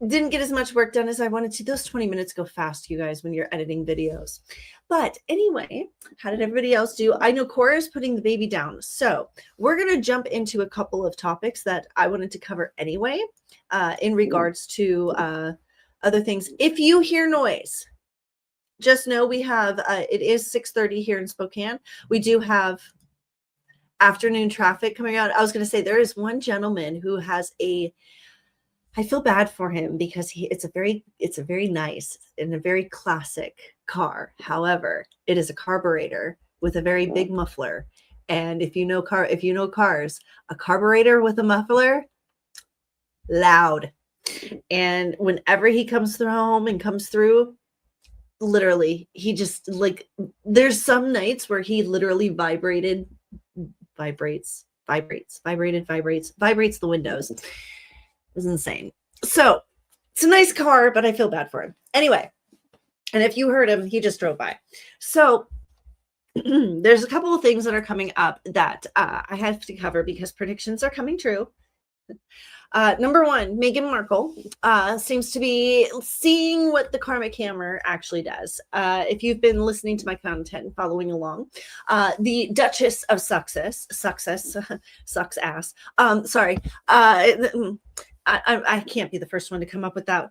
Didn't get as much work done as I wanted to. Those 20 minutes go fast, you guys, when you're editing videos. But anyway, how did everybody else do? I know Cora is putting the baby down. So we're going to jump into a couple of topics that I wanted to cover anyway, in regards to other things. If you hear noise, just know we have, it is 6:30 here in Spokane. We do have afternoon traffic coming out. I was going to say, there is one gentleman who has I feel bad for him because it's a very nice and a very classic car. However, it is a carburetor with a very big muffler. And if you know cars, a carburetor with a muffler, loud. And whenever he comes through, literally, he just there's some nights where he literally vibrates the windows. It was insane. So it's a nice car, but I feel bad for him. Anyway, and if you heard him, he just drove by. So there's a couple of things that are coming up that I have to cover because predictions are coming true. Number one, Meghan Markle seems to be seeing what the karmic hammer actually does. If you've been listening to my content and following along, the Duchess of Success sucks ass. Sorry. I can't be the first one to come up with that.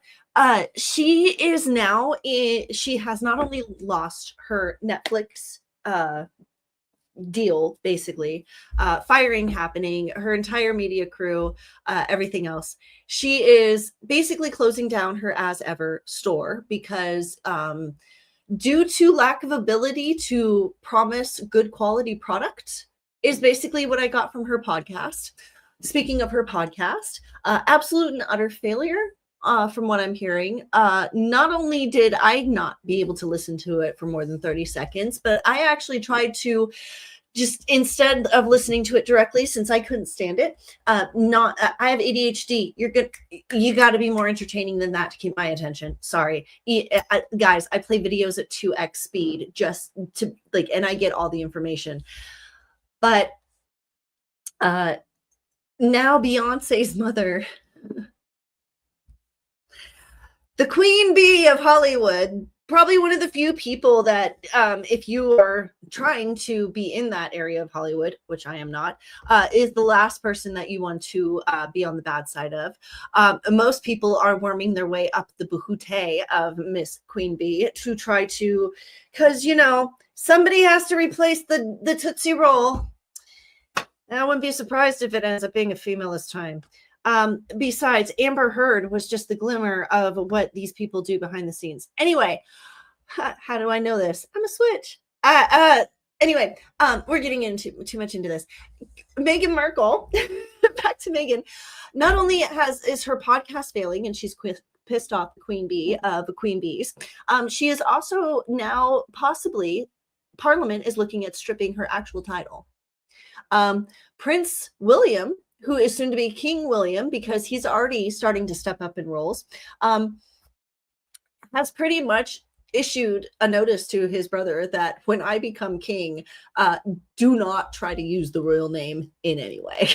She is now she has not only lost her Netflix deal, basically, firing happening, her entire media crew, everything else. She is basically closing down her As Ever store because due to lack of ability to promise good quality product is basically what I got from her podcast. Speaking of her podcast, absolute and utter failure. From what I'm hearing, not only did I not be able to listen to it for more than 30 seconds, but I actually tried to just, instead of listening to it directly, since I couldn't stand it, I have ADHD. You got to be more entertaining than that to keep my attention. Sorry, guys, I play videos at 2x speed just to and I get all the information. But now Beyonce's mother, the queen bee of Hollywood, probably one of the few people that, if you are trying to be in that area of Hollywood, which I am not, is the last person that you want to be on the bad side of. Most people are worming their way up the buhute of Miss Queen Bee to try to, because, somebody has to replace the Tootsie Roll. And I wouldn't be surprised if it ends up being a female this time. Besides, Amber Heard was just the glimmer of what these people do behind the scenes. Anyway, how do I know this? I'm a switch. Anyway, we're getting into too much into this. Meghan Markle, back to Meghan. Not only is her podcast failing, and she's pissed off the Queen Bee of the Queen Bees, she is also now possibly, Parliament is looking at stripping her actual title. Prince William, who is soon to be King William, because he's already starting to step up in roles, has pretty much issued a notice to his brother that when I become king, do not try to use the royal name in any way,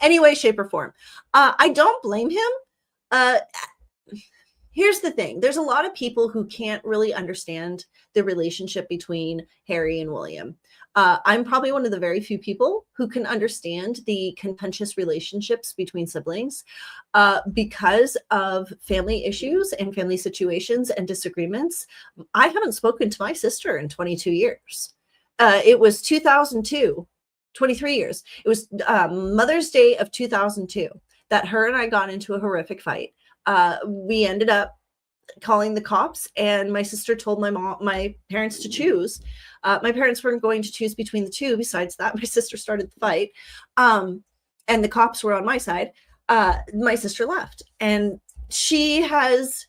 any way, shape, or form. I don't blame him. Here's the thing. There's a lot of people who can't really understand the relationship between Harry and William. I'm probably one of the very few people who can understand the contentious relationships between siblings because of family issues and family situations and disagreements. I haven't spoken to my sister in 22 years. It was 2002, 23 years. It was Mother's Day of 2002 that her and I got into a horrific fight. We ended up calling the cops, and my sister told my parents to choose. My parents weren't going to choose between the two. Besides that, my sister started the fight, and the cops were on my side. My sister left, and she has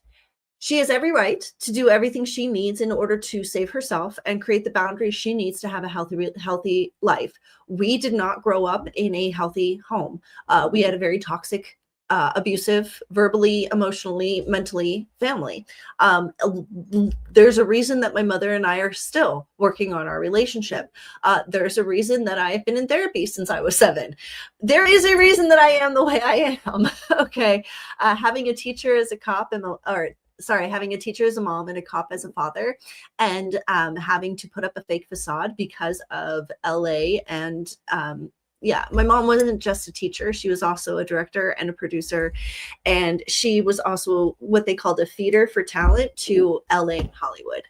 every right to do everything she needs in order to save herself and create the boundaries she needs to have a healthy life. We did not grow up in a healthy home. We had a very toxic, abusive, verbally, emotionally, mentally family. There's a reason that my mother and I are still working on our relationship. There's a reason that I've been in therapy since I was 7. There is a reason that I am the way I am. Okay. Having a teacher as a cop having a teacher as a mom and a cop as a father, and having to put up a fake facade because of LA. And my mom wasn't just a teacher. She was also a director and a producer. And she was also what they called a feeder for talent to LA and Hollywood.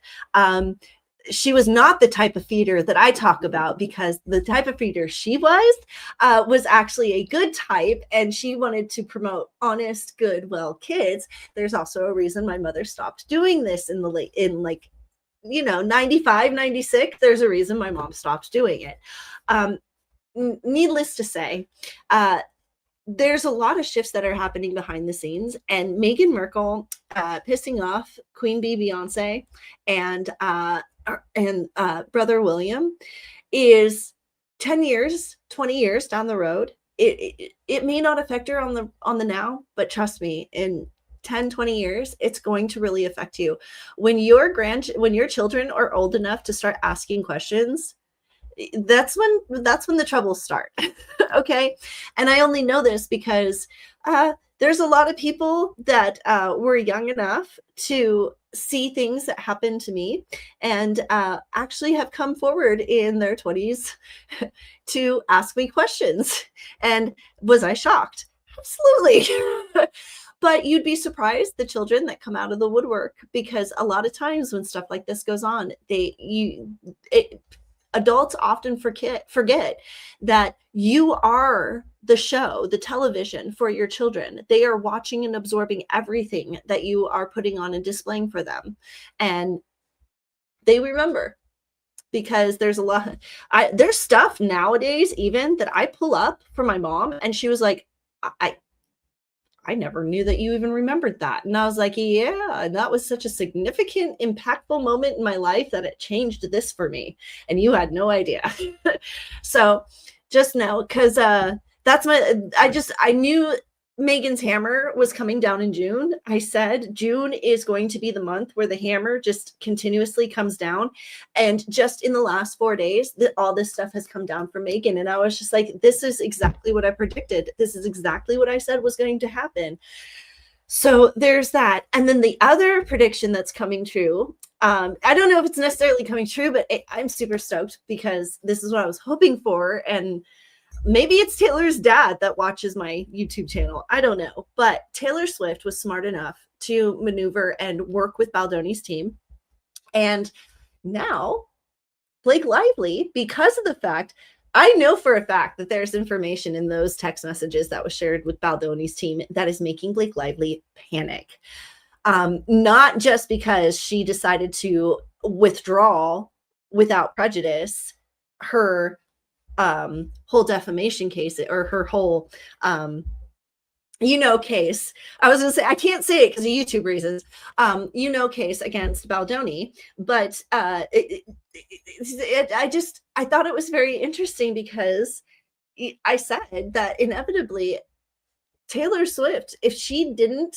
She was not the type of feeder that I talk about, because the type of feeder she was actually a good type, and she wanted to promote honest, good, well kids. There's also a reason my mother stopped doing this in 95, 96. There's a reason my mom stopped doing it. Needless to say, there's a lot of shifts that are happening behind the scenes, and Meghan Markle pissing off Queen Bee Beyonce and brother William is 10 years, 20 years down the road. It may not affect her on the now, but trust me, in 10, 20 years, it's going to really affect you. When your children are old enough to start asking questions, that's when the troubles start. Okay. And I only know this because there's a lot of people that were young enough to see things that happened to me, and actually have come forward in their 20s to ask me questions. And was I shocked? Absolutely. But you'd be surprised the children that come out of the woodwork, because a lot of times when stuff like this goes on, adults often forget that you are the show, the television for your children. They are watching and absorbing everything that you are putting on and displaying for them. And they remember, because there's there's stuff nowadays even that I pull up for my mom, and she was like, I never knew that you even remembered that. And I was like, yeah, that was such a significant, impactful moment in my life that it changed this for me. And you had no idea. So just know, because I knew Meghan's hammer was coming down in June. I said June is going to be the month where the hammer just continuously comes down. And just in the last 4 days, all this stuff has come down for Meghan. And I was just like, this is exactly what I predicted. This is exactly what I said was going to happen. So there's that. And then the other prediction that's coming true, I don't know if it's necessarily coming true, but I'm super stoked, because this is what I was hoping for. And maybe it's Taylor's dad that watches my YouTube channel. I don't know. But Taylor Swift was smart enough to maneuver and work with Baldoni's team. And now Blake Lively, because of the fact, I know for a fact that there's information in those text messages that was shared with Baldoni's team that is making Blake Lively panic. Not just because she decided to withdraw without prejudice her whole defamation case, or her whole case. I was gonna say, I can't say it because of YouTube reasons, case against Baldoni. But I thought it was very interesting, because I said that inevitably Taylor Swift, if she didn't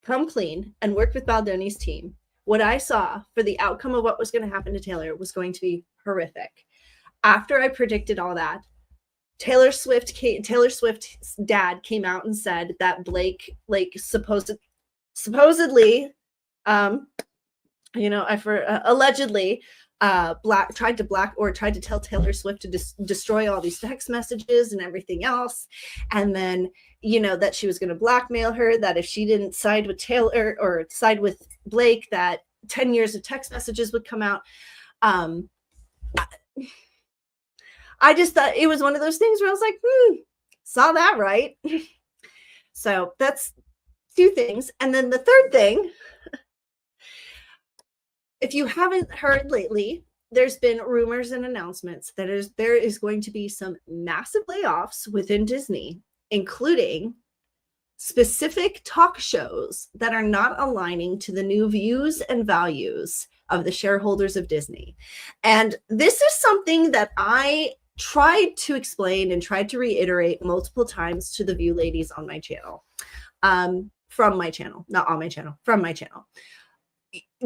come clean and work with Baldoni's team, what I saw for the outcome of what was going to happen to Taylor was going to be horrific. After I predicted all that, Taylor Swift's dad came out and said that Blake, supposedly, allegedly, tried to tell Taylor Swift to destroy all these text messages and everything else, and then that she was going to blackmail her, that if she didn't side with Taylor or side with Blake, that 10 years of text messages would come out. I just thought it was one of those things where I was like, saw that, right? So that's two things. And then the third thing, if you haven't heard lately, there's been rumors and announcements that there is going to be some massive layoffs within Disney, including specific talk shows that are not aligning to the new views and values of the shareholders of Disney. And this is something that I tried to explain and tried to reiterate multiple times to the view ladies on my channel, from my channel, not on my channel, from my channel.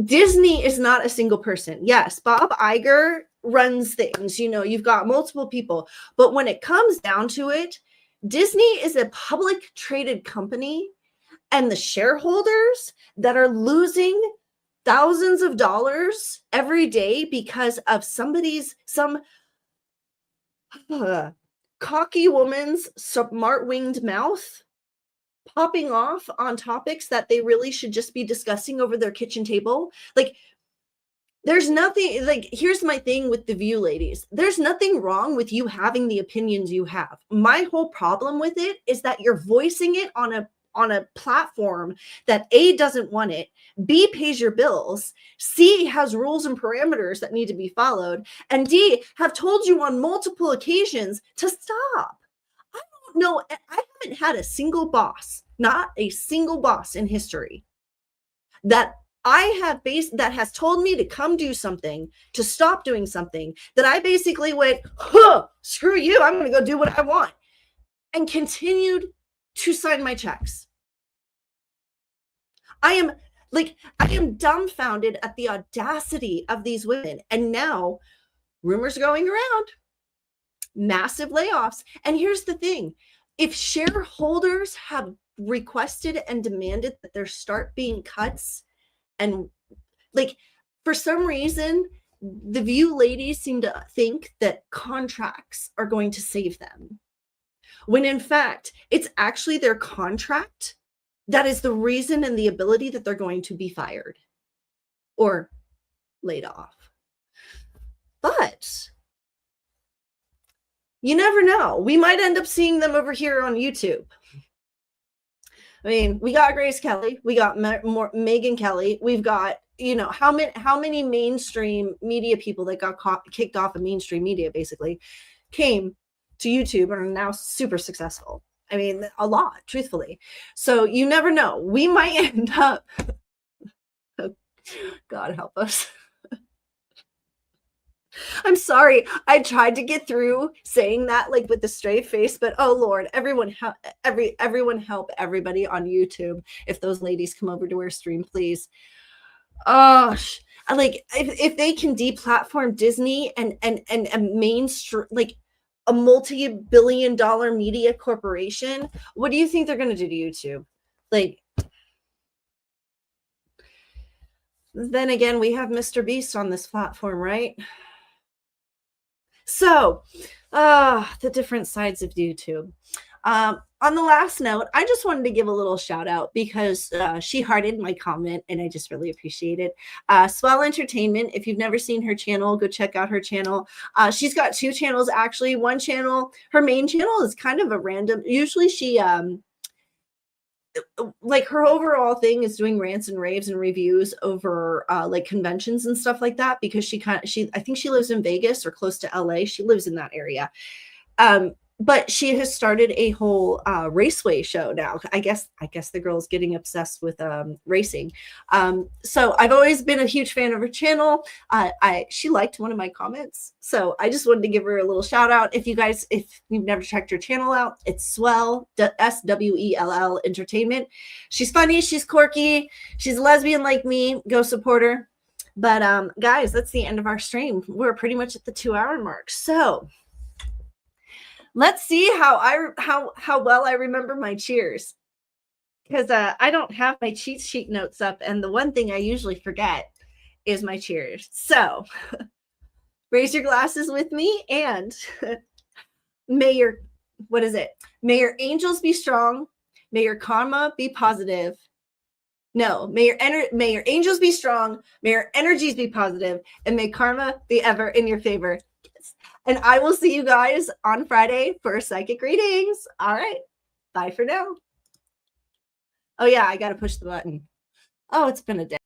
Disney is not a single person. Yes, Bob Iger runs things, you know, you've got multiple people, but when it comes down to it, Disney is a public traded company, and the shareholders that are losing thousands of dollars every day because of some cocky woman's smart-winged mouth popping off on topics that they really should just be discussing over their kitchen table. Like, there's nothing, like, here's my thing with the view ladies. There's nothing wrong with you having the opinions you have. My whole problem with it is that you're voicing it on a platform that A, doesn't want it, B, pays your bills, C, has rules and parameters that need to be followed, and D, have told you on multiple occasions to stop. I don't know. I haven't had a single boss, not a single boss in history that that has told me to come do something, to stop doing something, that I basically went, screw you, I'm going to go do what I want, and continued to sign my checks. I am dumbfounded at the audacity of these women. And now rumors going around, massive layoffs. And here's the thing. If shareholders have requested and demanded that there start being cuts, and like, for some reason, the view ladies seem to think that contracts are going to save them, when in fact, it's actually their contract that is the reason and the ability that they're going to be fired or laid off. But you never know. We might end up seeing them over here on YouTube. I mean, we got Grace Kelly, we got Megyn Kelly, we've got, you know, how many mainstream media people that got kicked off of mainstream media basically came to YouTube and are now super successful. I mean, a lot, truthfully. So you never know. We might end up, God help us. I'm sorry. I tried to get through saying that like with a straight face, but oh Lord, everyone help everybody on YouTube. If those ladies come over to our stream, please. Oh, like if they can deplatform Disney and mainstream, like a multi-billion-dollar media corporation, what do you think they're going to do to YouTube? Like, then again, we have Mr. Beast on this platform, right? So, the different sides of YouTube. On the last note, I just wanted to give a little shout out because she hearted my comment and I just really appreciate it. Swell Entertainment, if you've never seen her channel, go check out her channel. She's got two channels, actually. One channel, her main channel is kind of a random, usually she, like her overall thing is doing rants and raves and reviews over like conventions and stuff like that, because I think she lives in Vegas or close to LA. She lives in that area. But she has started a whole raceway show now. I guess the girl's getting obsessed with racing. So I've always been a huge fan of her channel. She liked one of my comments, so I just wanted to give her a little shout out. If you've never checked her channel out, it's Swell, SWELL Entertainment. She's funny, she's quirky, she's a lesbian like me. Go support her. But guys, that's the end of our stream. We're pretty much at the 2-hour mark. So let's see how well I remember my cheers, because I don't have my cheat sheet notes up, and the one thing I usually forget is my cheers. So raise your glasses with me, and may your angels be strong, may your karma be positive. No, may your angels be strong, may your energies be positive, and may karma be ever in your favor. minutes. And I will see you guys on Friday for psychic readings. All right. Bye for now. Oh, yeah, I got to push the button. Oh, it's been a day.